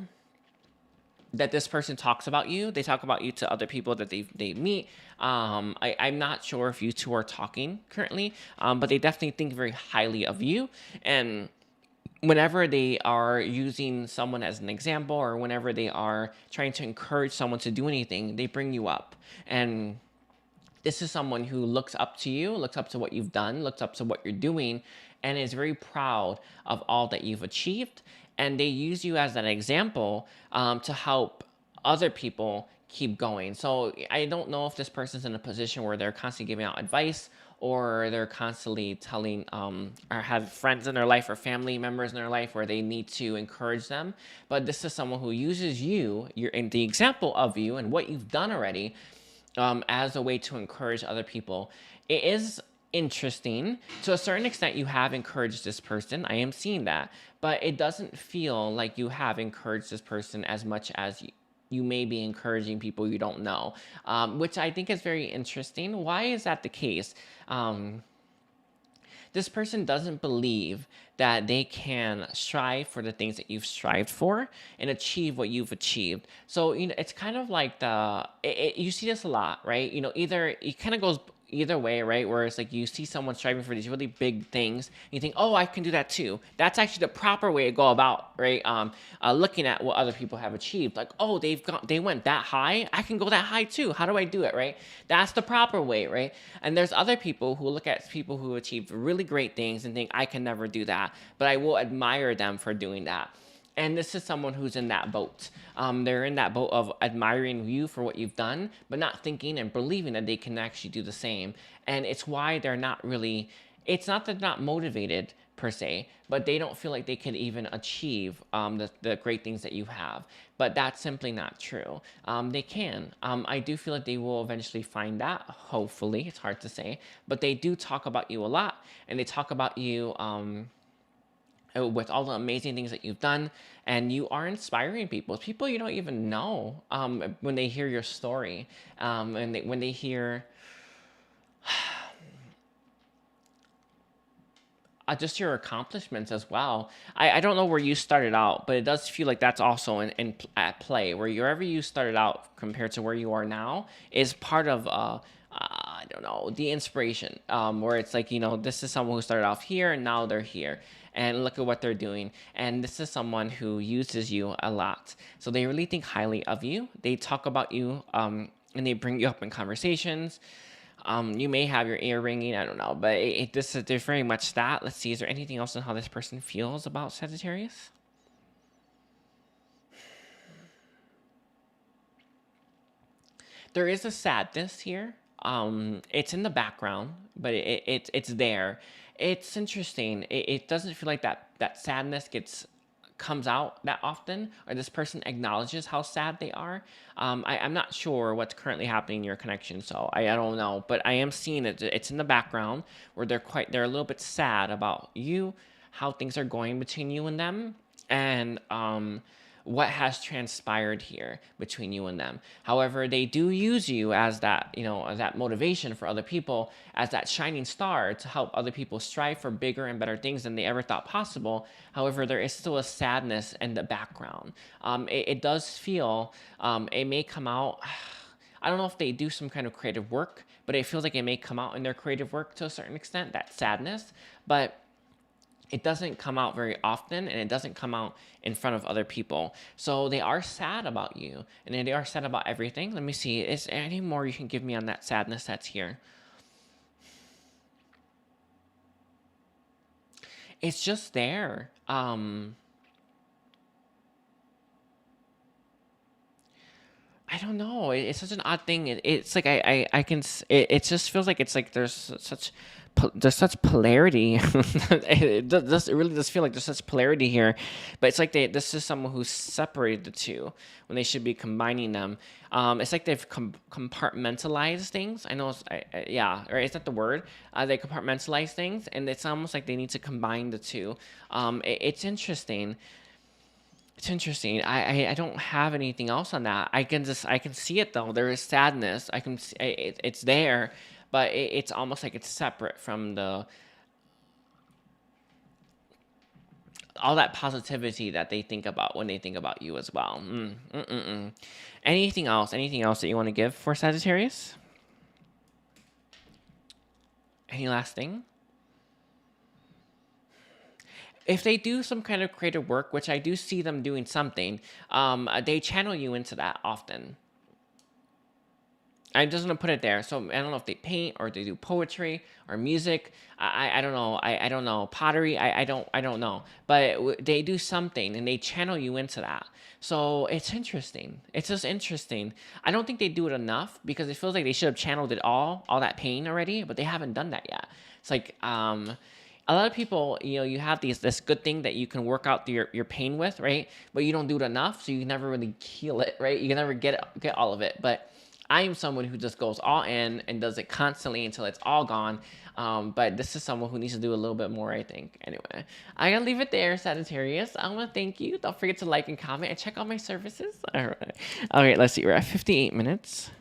that this person talks about you. They talk about you to other people that they meet. I'm not sure if you two are talking currently, but they definitely think very highly of you. And whenever they are using someone as an example, or whenever they are trying to encourage someone to do anything, they bring you up. And this is someone who looks up to you, looks up to what you've done, looks up to what you're doing, and is very proud of all that you've achieved. And they use you as an example to help other people keep going. So I don't know if this person's in a position where they're constantly giving out advice, or they're constantly telling, or have friends in their life or family members in their life where they need to encourage them. But this is someone who uses you, you're in the example of you and what you've done already, as a way to encourage other people. It is interesting. To a certain extent, you have encouraged this person. I am seeing that. But it doesn't feel like you have encouraged this person as much as you may be encouraging people you don't know, which I think is very interesting. Why is that the case? This person doesn't believe that they can strive for the things that you've strived for and achieve what you've achieved. So, it's kind of like you see this a lot, right? Either it kind of goes either way, right? Where it's like you see someone striving for these really big things, and you think, oh, I can do that too. That's actually the proper way to go about, right? Looking at what other people have achieved, like, oh, they went that high, I can go that high too. How do I do it, right? That's the proper way, right? And there's other people who look at people who achieved really great things and think, I can never do that, but I will admire them for doing that. And this is someone who's in that boat. They're in that boat of admiring you for what you've done, but not thinking and believing that they can actually do the same. And it's why they're not really, it's not that they're not motivated per se, but they don't feel like they can even achieve the great things that you have. But that's simply not true. They can. I do feel like they will eventually find that, hopefully. It's hard to say. But they do talk about you a lot, and they talk about you with all the amazing things that you've done, and you are inspiring people you don't even know, when they hear your story, and when they hear just your accomplishments as well. I don't know where you started out, but it does feel like that's also at play, where wherever you started out compared to where you are now is part of I don't know, the inspiration, where it's like, this is someone who started off here and now they're here. And look at what they're doing. And this is someone who uses you a lot. So they really think highly of you. They talk about you, and they bring you up in conversations. You may have your ear ringing, I don't know. But there's very much that. Let's see, is there anything else on how this person feels about Sagittarius? There is a sadness here. It's in the background, but it's there. It's interesting. It doesn't feel like that sadness comes out that often, or this person acknowledges how sad they are. I'm not sure what's currently happening in your connection, so I don't know. But I am seeing it. It's in the background where they're a little bit sad about you, how things are going between you and them, and what has transpired here between you and them. However, they do use you as that, as that motivation for other people, as that shining star to help other people strive for bigger and better things than they ever thought possible. However, there is still a sadness in the background. It does feel, it may come out, I don't know if they do some kind of creative work, but it feels like it may come out in their creative work to a certain extent, that sadness. But it doesn't come out very often, and it doesn't come out in front of other people. So they are sad about you, and they are sad about everything. Let me see. Is there any more you can give me on that sadness that's here? It's just there. I don't know. It's such an odd thing. It's like I can. It just feels like it's like there's such polarity. It really does feel like there's such polarity here, but it's like this is someone who's separated the two when they should be combining them. It's like they've compartmentalized things. I know, yeah, right. Is that the word? They compartmentalize things, and it's almost like they need to combine the two. It's interesting. It's interesting. I don't have anything else on that. I can see it though. There is sadness. I can see it's there, but it's almost like it's separate from all that positivity that they think about when they think about you as well. Anything else? Anything else that you want to give for Sagittarius? Any last thing? If they do some kind of creative work, which I do see them doing something, they channel you into that often. I'm just gonna put it there. So I don't know if they paint or they do poetry or music. I don't know. I don't know pottery. I don't know. But they do something and they channel you into that. So it's interesting. It's just interesting. I don't think they do it enough because it feels like they should have channeled it all that pain already, but they haven't done that yet. It's like a lot of people, you know, you have this good thing that you can work out your pain with, right? But you don't do it enough, so you never really heal it, right? You can never get all of it. But I am someone who just goes all in and does it constantly until it's all gone. But this is someone who needs to do a little bit more, I think. Anyway, I gotta leave it there, Sagittarius. I want to thank you. Don't forget to like and comment and check out my services. All right. Okay, let's see. We're at 58 minutes.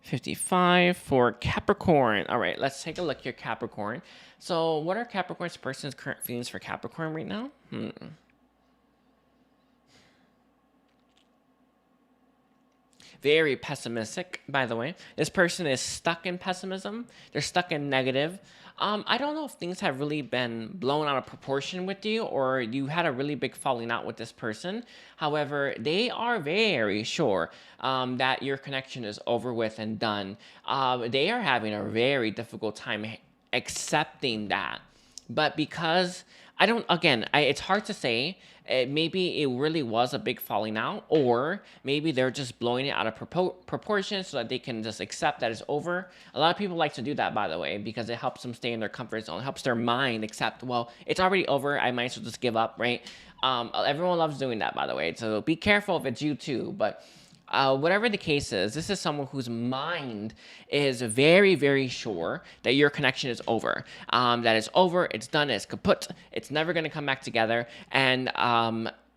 55 for Capricorn. All right, let's take a look here, Capricorn. So what are Capricorn's person's current feelings for Capricorn right now? Very pessimistic, by the way. This person is stuck in pessimism. They're stuck in negative. I don't know if things have really been blown out of proportion with you or you had a really big falling out with this person. However, they are very sure that your connection is over with and done. They are having a very difficult time accepting that. But because it's hard to say. Maybe it really was a big falling out, or maybe they're just blowing it out of proportion so that they can just accept that it's over. A lot of people like to do that, by the way, because it helps them stay in their comfort zone. It helps their mind accept, well, it's already over. I might as well just give up, right? Everyone loves doing that, by the way. So be careful if it's you too. But whatever the case is, this is someone whose mind is very, very sure that your connection is over. That it's over, it's done, it's kaput, it's never going to come back together. And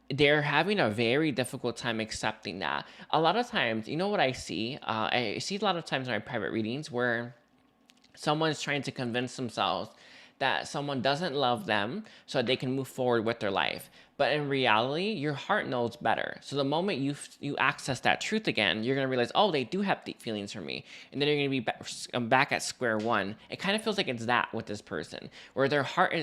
they're having a very difficult time accepting that. A lot of times, you know what I see? I see a lot of times in my private readings where someone's trying to convince themselves that someone doesn't love them so that they can move forward with their life. But in reality, your heart knows better. So the moment you access that truth again, you're going to realize, oh, they do have deep feelings for me. And then you're going to be back at square one. It kind of feels like it's that with this person, where their heart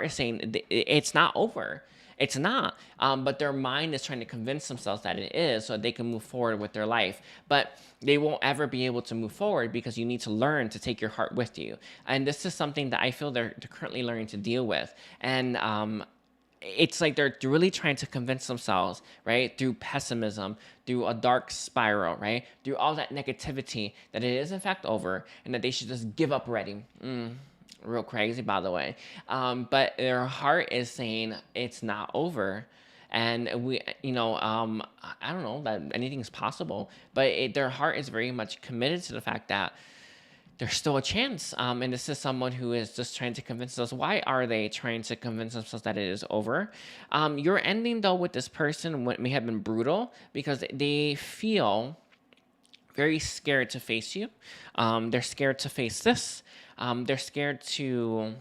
is saying it's not over. It's not. But their mind is trying to convince themselves that it is so that they can move forward with their life. But they won't ever be able to move forward because you need to learn to take your heart with you. And this is something that I feel they're currently learning to deal with. And it's like they're really trying to convince themselves, right, through pessimism, through a dark spiral, right, through all that negativity, that it is in fact over and that they should just give up already. Real crazy, by the way. But their heart is saying it's not over. And we, I don't know that anything's possible, but their heart is very much committed to the fact that there's still a chance. And this is someone who is just trying to convince us. Why are they trying to convince themselves that it is over? Your ending, though, with this person may have been brutal because they feel very scared to face you. They're scared to face this. They're scared to...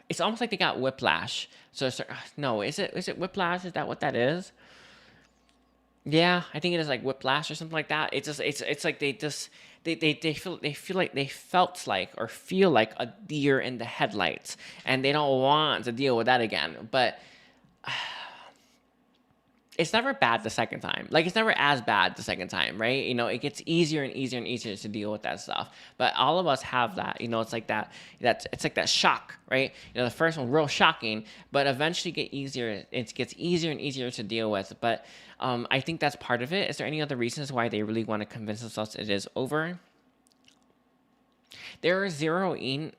it's almost like they got whiplash. So, no, is it whiplash? Is that what that is? Yeah, I think it is like whiplash or something like that. It's like they felt like or feel like a deer in the headlights, and they don't want to deal with that again. But it's never bad the second time. Like, it's never as bad the second time, right? You know, it gets easier and easier and easier to deal with that stuff. But all of us have that. You know, it's like it's like that shock, right? You know, the first one real shocking, but eventually it gets easier and easier to deal with. But I think that's part of it. Is there any other reasons why they really want to convince themselves it is over? They're zeroing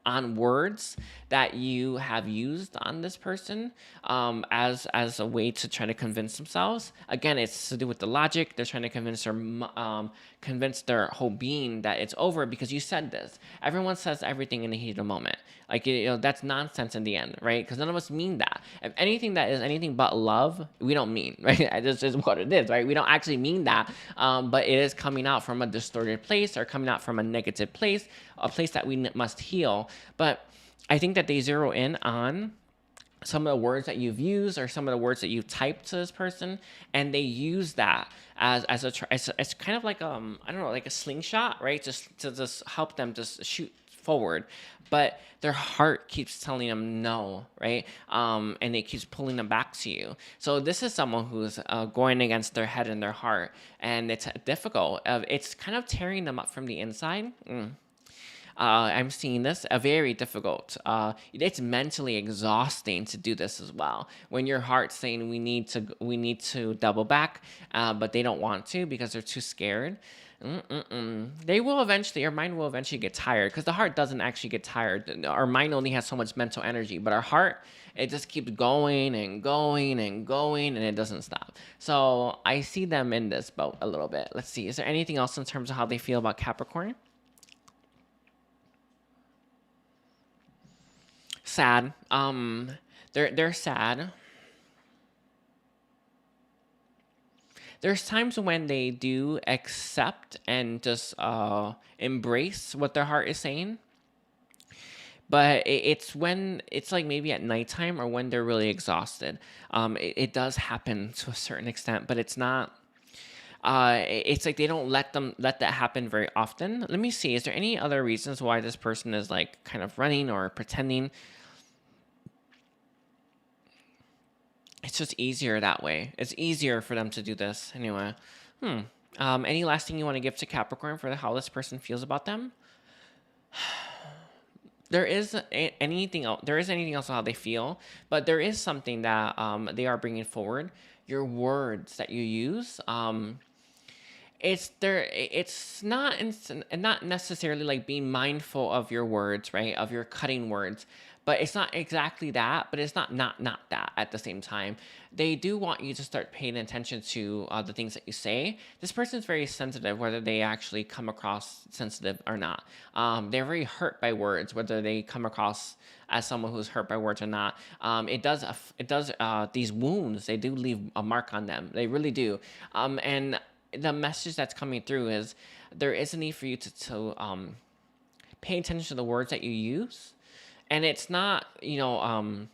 on words that you have used on this person as a way to try to convince themselves. Again, it's to do with the logic. They're trying to convince their whole being that it's over because you said this. Everyone says everything in the heat of the moment. Like, you know, that's nonsense in the end, right? Because none of us mean that. If anything that is anything but love, we don't mean, right? This is what it is, right? We don't actually mean that, but it is coming out from a distorted place or coming out from a negative place, a place that we must heal. But I think that they zero in on some of the words that you've used or some of the words that you've typed to this person, and they use that as kind of like I don't know, like a slingshot, right? Just to help them just shoot forward, but their heart keeps telling them no, right? And it keeps pulling them back to you. So this is someone who's going against their head and their heart, and it's difficult. It's kind of tearing them up from the inside. I'm seeing this very difficult. It's mentally exhausting to do this as well. When your heart's saying we need to double back, but they don't want to because they're too scared. They will eventually, our mind will eventually get tired, because the heart doesn't actually get tired. Our mind only has so much mental energy, but our heart, it just keeps going and going and going, and it doesn't stop. So I see them in this boat a little bit. Let's see. Is there anything else in terms of how they feel about Capricorn? Sad. They're sad. There's times when they do accept and just embrace what their heart is saying. But it's when it's like maybe at nighttime or when they're really exhausted. It does happen to a certain extent, but it's not. It's like they don't let that happen very often. Let me see. Is there any other reasons why this person is like kind of running or pretending? It's just easier that way. It's easier for them to do this anyway. Any last thing you want to give to Capricorn for how this person feels about them? There is anything else. There is anything else on how they feel, but there is something that they are bringing forward. Your words that you use. It's there. It's not necessarily like being mindful of your words, right? Of your cutting words. But it's not exactly that, but it's not that at the same time. They do want you to start paying attention to the things that you say. This person is very sensitive, whether they actually come across sensitive or not. They're very hurt by words, whether they come across as someone who's hurt by words or not. It does these wounds, they do leave a mark on them. They really do. And the message that's coming through is there is a need for you to pay attention to the words that you use. And it's not, you're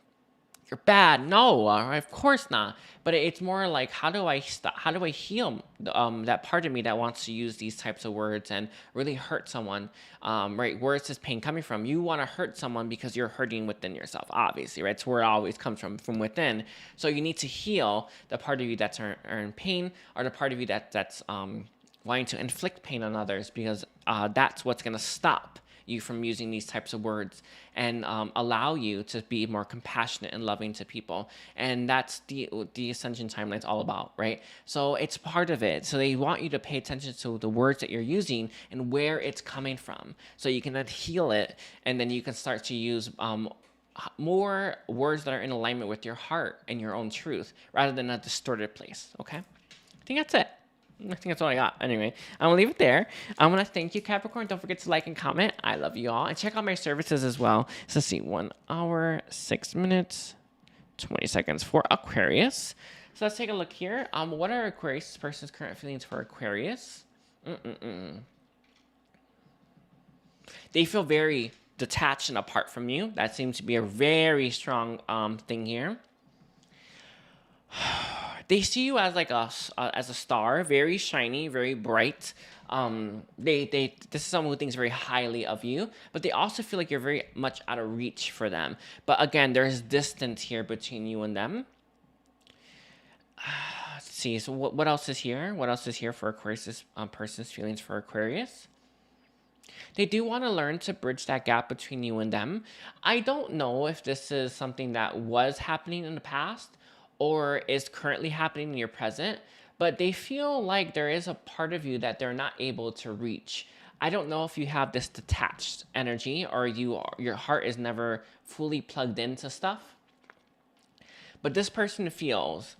bad. No, of course not. But it's more like, how do I stop? How do I heal that part of me that wants to use these types of words and really hurt someone? Right? Where is this pain coming from? You want to hurt someone because you're hurting within yourself, obviously, right? It's where it always comes from within. So you need to heal the part of you that's in pain, or the part of you that's wanting to inflict pain on others, because that's what's going to stop you from using these types of words and allow you to be more compassionate and loving to people. And that's the Ascension timeline's all about, right? So it's part of it. So they want you to pay attention to the words that you're using and where it's coming from, so you can then heal it, and then you can start to use more words that are in alignment with your heart and your own truth, rather than a distorted place. Okay, I think that's it. I think that's all I got. Anyway, I'm going to leave it there. I want to thank you, Capricorn. Don't forget to like and comment. I love you all. And check out my services as well. So let's see, 1 hour, 6 minutes, 20 seconds for Aquarius. So let's take a look here. What are Aquarius person's current feelings for Aquarius? They feel very detached and apart from you. That seems to be a very strong thing here. They see you as like as a star, very shiny, very bright. This is someone who thinks very highly of you, but they also feel like you're very much out of reach for them. But again, there's distance here between you and them. Let's see. So what else is here? What else is here for Aquarius person's feelings for Aquarius? They do want to learn to bridge that gap between you and them. I don't know if this is something that was happening in the past or is currently happening in your present, but they feel like there is a part of you that they're not able to reach. I don't know if you have this detached energy, or your heart is never fully plugged into stuff, but this person feels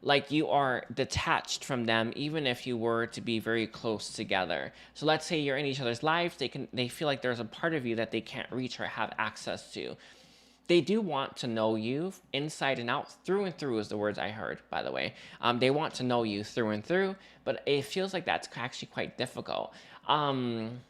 like you are detached from them, even if you were to be very close together. So let's say you're in each other's lives, they feel like there's a part of you that they can't reach or have access to. They do want to know you inside and out, through and through is the words I heard, by the way. They want to know you through and through, but it feels like that's actually quite difficult. Can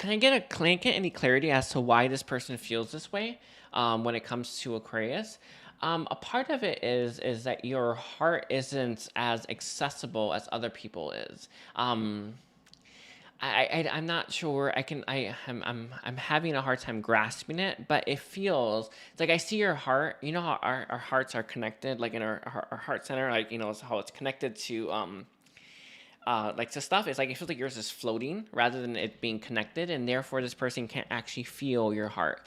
I get any clarity as to why this person feels this way when it comes to Aquarius? A part of it is that your heart isn't as accessible as other people is. I'm not sure. I'm having a hard time grasping it, but it feels it's like I see your heart. You know how our hearts are connected, like in our heart center, like it's how it's connected to like to stuff. It's like it feels like yours is floating rather than it being connected, and therefore this person can't actually feel your heart.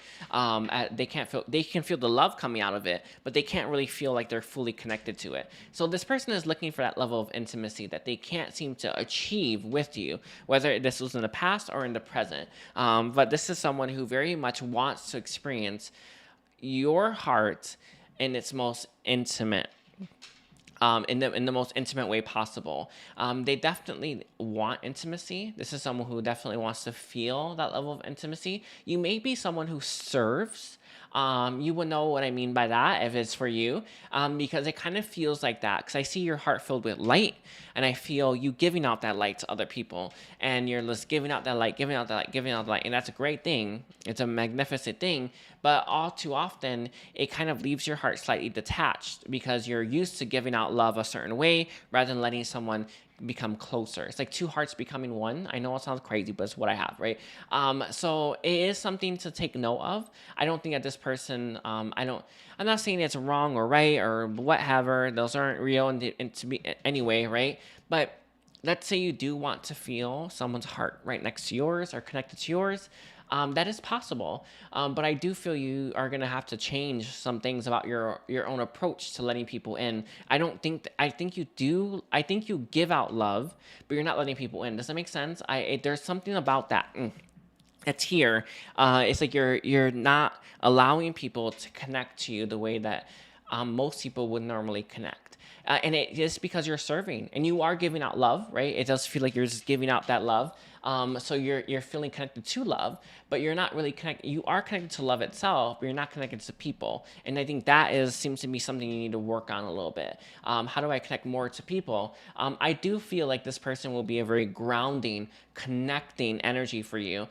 They can't feel. They can feel the love coming out of it, but they can't really feel like they're fully connected to it. So this person is looking for that level of intimacy that they can't seem to achieve with you, whether this was in the past or in the present. But this is someone who very much wants to experience your heart in its most intimate in the most intimate way possible. They definitely want intimacy. This is someone who definitely wants to feel that level of intimacy. You may be someone who serves. You would know what I mean by that if it's for you, because it kind of feels like that. Because I see your heart filled with light, and I feel you giving out that light to other people, and you're just giving out that light, giving out that light, giving out the light, and that's a great thing. It's a magnificent thing, but all too often it kind of leaves your heart slightly detached because you're used to giving out love a certain way rather than letting someone become closer. It's like two hearts becoming one. I know it sounds crazy, but it's what I have, right? So it is something to take note of. I don't think that this person, I'm not saying it's wrong or right or whatever. Those aren't real and to be anyway, right? But let's say you do want to feel someone's heart right next to yours or connected to yours. That is possible, but I do feel you are gonna have to change some things about your own approach to letting people in. I think you do. I think you give out love, but you're not letting people in. Does that make sense? There's something about that. It's here. It's like you're not allowing people to connect to you the way that most people would normally connect. And it is because you're serving and you are giving out love, right? It does feel like you're just giving out that love. So you're feeling connected to love, but you're not really connected. You are connected to love itself, but you're not connected to people. And I think that seems to be something you need to work on a little bit. How do I connect more to people? I do feel like this person will be a very grounding, connecting energy for you.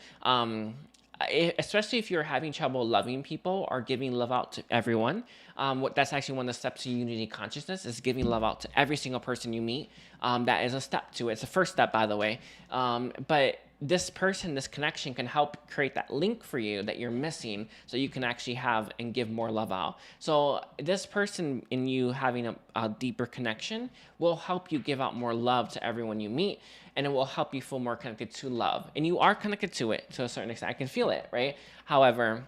Especially if you're having trouble loving people or giving love out to everyone. That's actually one of the steps to unity consciousness is giving love out to every single person you meet. That is a step to it. It's the first step, by the way. But this person, this connection can help create that link for you that you're missing so you can actually have and give more love out. So this person in you having a deeper connection will help you give out more love to everyone you meet, and it will help you feel more connected to love. And you are connected to it to a certain extent. I can feel it, right? However,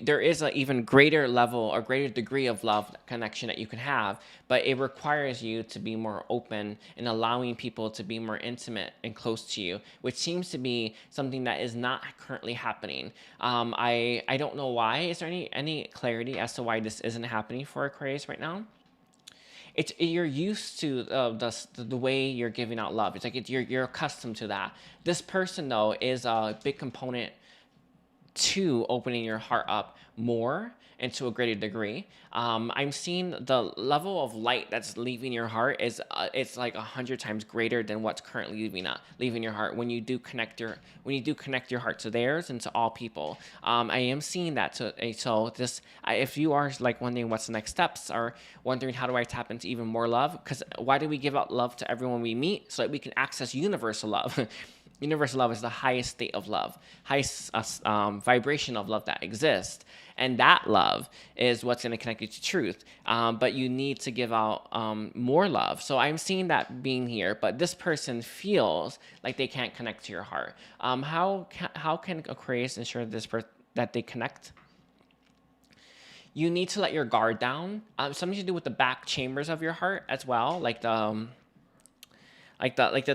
there is an even greater level or greater degree of love connection that you can have, but it requires you to be more open and allowing people to be more intimate and close to you, which seems to be something that is not currently happening. I don't know why. Is there any clarity as to why this isn't happening for Aquarius right now? You're used to the way you're giving out love. It's like you're accustomed to that. This person though is a big component to opening your heart up more and to a greater degree. I'm seeing the level of light that's leaving your heart is it's like 100 times greater than what's currently leaving your heart when you do connect your heart to theirs and to all people. I am seeing that. So this, if you are like wondering what's the next steps or wondering how do I tap into even more love, because why do we give out love to everyone we meet? So that we can access universal love. Universal love is the highest state of love, highest vibration of love that exists. And that love is what's going to connect you to truth. But you need to give out more love. So I'm seeing that being here. But this person feels like they can't connect to your heart. How can Aquarius ensure that they connect? You need to let your guard down. Something to do with the back chambers of your heart as well, like the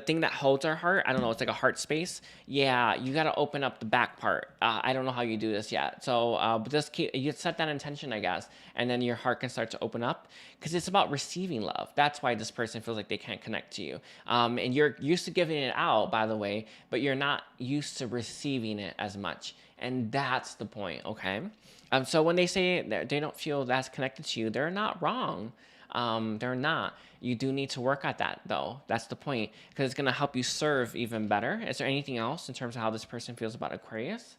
thing that holds our heart. I don't know. It's like a heart space. Yeah, you got to open up the back part. I don't know how you do this yet. So, but just you set that intention, I guess, and then your heart can start to open up because it's about receiving love. That's why this person feels like they can't connect to you. And you're used to giving it out, by the way, but you're not used to receiving it as much. And that's the point. Okay. So when they say they don't feel that's connected to you, they're not wrong. They're not. You do need to work at that, though. That's the point, because it's going to help you serve even better. Is there anything else in terms of how this person feels about Aquarius?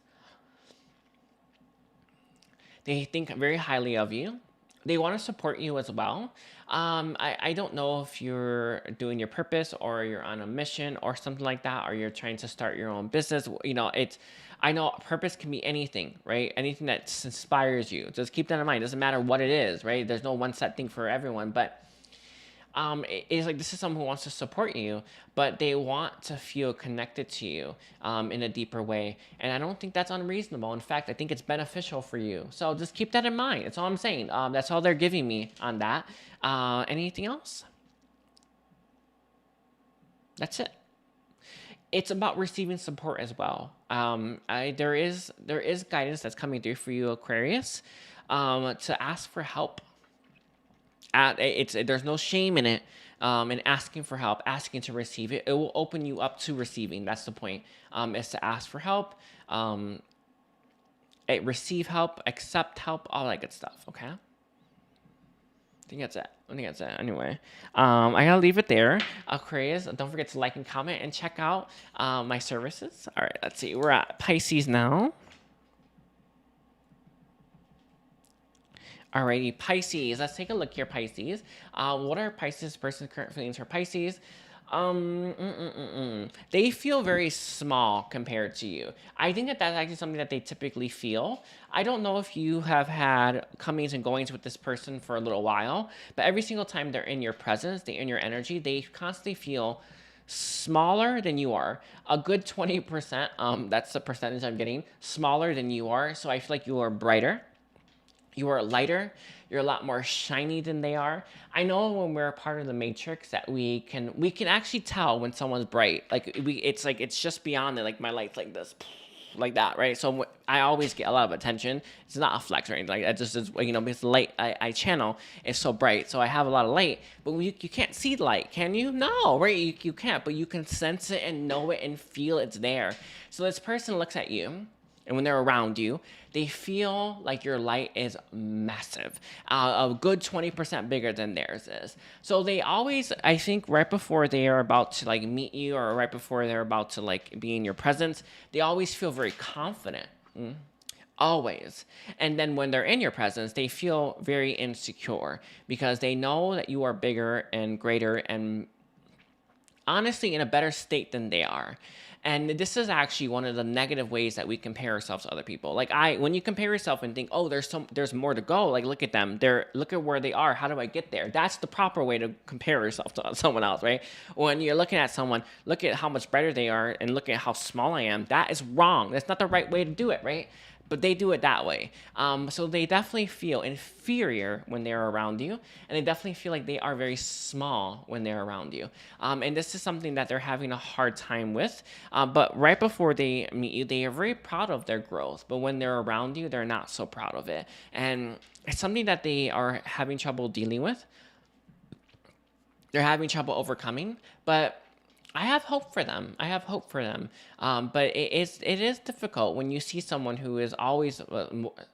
They think very highly of you. they want to support you as well. I don't know if you're doing your purpose or you're on a mission or something like that, or you're trying to start your own business. You know, I know purpose can be anything, right? Anything that inspires you. Just keep that in mind. It doesn't matter what it is, right? There's no one set thing for everyone, but it's like this is someone who wants to support you, but they want to feel connected to you in a deeper way. And I don't think that's unreasonable. In fact, I think it's beneficial for you. So just keep that in mind. That's all I'm saying. That's all they're giving me on that. Anything else? That's it. It's about receiving support as well. There is guidance that's coming through for you, Aquarius, to ask for help. There's no shame in it, in asking for help, asking to receive it. It will open you up to receiving. That's the point. Is to ask for help, receive help, accept help, all that good stuff. Okay. I think that's it. Anyway, I gotta leave it there. Aquarius, don't forget to like and comment and check out my services. All right, let's see. We're at Pisces now. Alrighty, Pisces. Let's take a look here, Pisces. What are Pisces' person's current feelings for Pisces? They feel very small compared to you. I think that that's actually something that they typically feel. I don't know if you have had comings and goings with this person for a little while, but every single time they're in your presence, they're in your energy, they constantly feel smaller than you are. A good 20%, that's the percentage I'm getting, smaller than you are. So I feel like you are brighter. You are lighter. You're a lot more shiny than they are. I know when we're a part of the matrix that we can actually tell when someone's bright. Like it's just beyond it. Like my light's like this, like that, right? So I always get a lot of attention. It's not a flex or anything like that. Just is, you know, because the light I channel is so bright, so I have a lot of light. But you can't see light, can you? No, right? You can't, but you can sense it and know it and feel it's there. So this person looks at you, and when they're around you, they feel like your light is massive, a good 20% bigger than theirs is. So they always, I think, right before they are about to like meet you, or right before they're about to like be in your presence, they always feel very confident. Always. And then when they're in your presence, they feel very insecure because they know that you are bigger and greater and honestly in a better state than they are. And this is actually one of the negative ways that we compare ourselves to other people. Like when you compare yourself and think, oh, there's more to go. Like, look at them. Look at where they are. How do I get there? That's the proper way to compare yourself to someone else, right? When you're looking at someone, look at how much brighter they are and look at how small I am. That is wrong. That's not the right way to do it, right? But they do it that way. So they definitely feel inferior when they're around you, and they definitely feel like they are very small when they're around you. And this is something that they're having a hard time with. But right before they meet you, they are very proud of their growth. But when they're around you, they're not so proud of it. And it's something that they are having trouble dealing with. They're having trouble overcoming, but I have hope for them. But it is difficult when you see someone who is always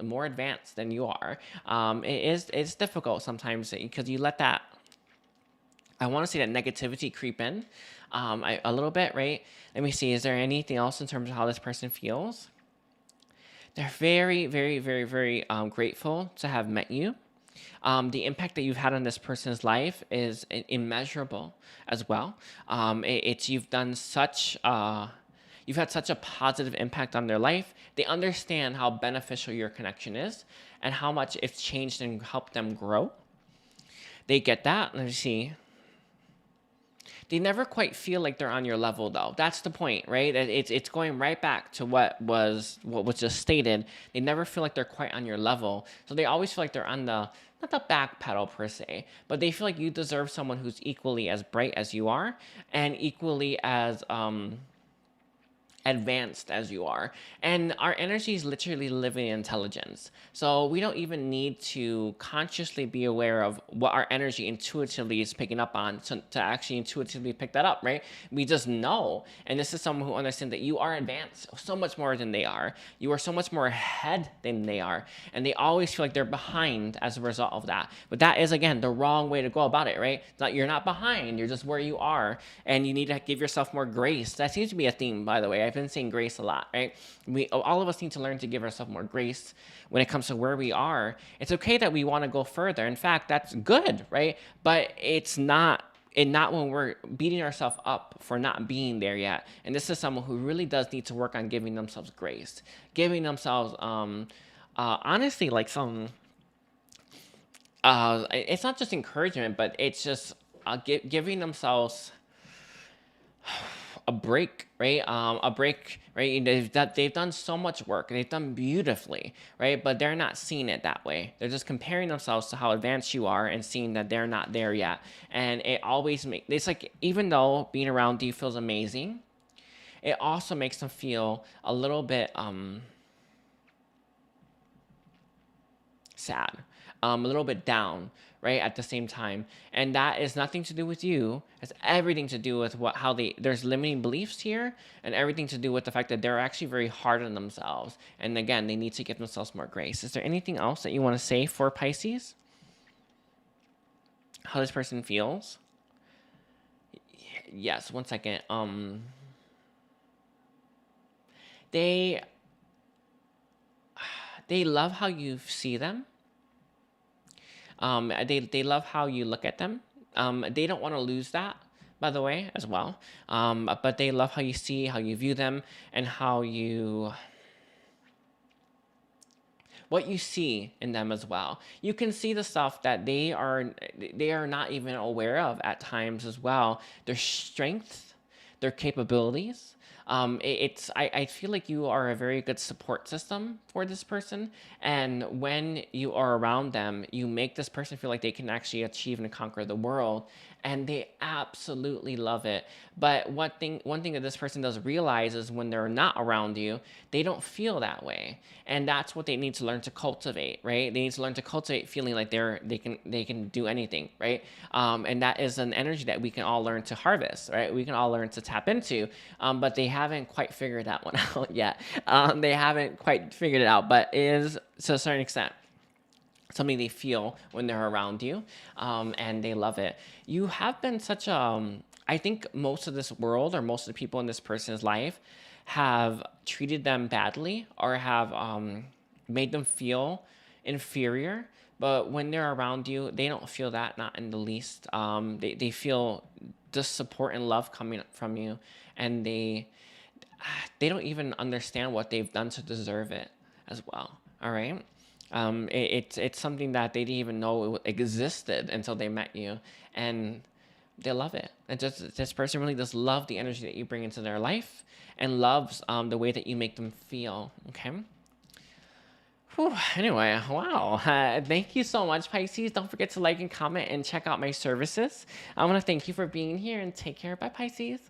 more advanced than you are. It's difficult sometimes because you let that, I want to say, that negativity creep in a little bit, right? Let me see. Is there anything else in terms of how this person feels? They're very, very, very, very grateful to have met you. The impact that you've had on this person's life is immeasurable as well. You've had such a positive impact on their life. They understand how beneficial your connection is and how much it's changed and helped them grow. They get that. Let me see. They never quite feel like they're on your level, though. That's the point, right? It's going right back to what was just stated. They never feel like they're quite on your level. So they always feel like they're on not the back pedal per se, but they feel like you deserve someone who's equally as bright as you are and equally as advanced as you are. And our energy is literally living intelligence. So we don't even need to consciously be aware of what our energy intuitively is picking up on to actually intuitively pick that up, right? We just know. And this is someone who understands that you are advanced so much more than they are. You are so much more ahead than they are. And they always feel like they're behind as a result of that. But that is, again, the wrong way to go about it, right? You're not behind. You're just where you are. And you need to give yourself more grace. That seems to be a theme, by the way. I've been saying grace a lot, right? All of us need to learn to give ourselves more grace when it comes to where we are. It's okay that we want to go further. In fact, that's good, right? But it's not, and not when we're beating ourselves up for not being there yet. And this is someone who really does need to work on giving themselves grace, giving themselves, honestly, like some, it's not just encouragement, but it's just giving themselves a break, right? A break, right? They've done so much work. They've done beautifully, right? But they're not seeing it that way. They're just comparing themselves to how advanced you are and seeing that they're not there yet. And it always it's like, even though being around you feels amazing, it also makes them feel a little bit sad, a little bit down, right, at the same time. And that is nothing to do with you. It's everything to do with there's limiting beliefs here, and everything to do with the fact that they're actually very hard on themselves. And again, they need to give themselves more grace. Is there anything else that you want to say for Pisces? How this person feels? Yes, one second. They love how you see them. They love how you look at them. They don't want to lose that, by the way, as well. But they love how you see, how you view them, and what you see in them as well. You can see the stuff that they are not even aware of at times as well. Their strengths, their capabilities. I feel like you are a very good support system for this person, and when you are around them, you make this person feel like they can actually achieve and conquer the world, and they absolutely love it. But one thing that this person does realize is when they're not around you, they don't feel that way, and that's what they need to learn to cultivate, right? They need to learn to cultivate feeling like they can do anything, right? And that is an energy that we can all learn to harvest, right? We can all learn to tap into, but they haven't quite figured that one out yet. They haven't quite figured it out, but it is, to a certain extent, something they feel when they're around you, and they love it. You have been such I think most of this world, or most of the people in this person's life, have treated them badly, or have made them feel inferior. But when they're around you, they don't feel that, not in the least. They feel just support and love coming from you, and they don't even understand what they've done to deserve it as well. All right. It's something that they didn't even know it existed until they met you, and they love it. And just this person really does love the energy that you bring into their life, and loves the way that you make them feel. Okay. Whew. Anyway, wow. Thank you so much, Pisces. Don't forget to like and comment and check out my services. I want to thank you for being here, and take care. Bye, Pisces.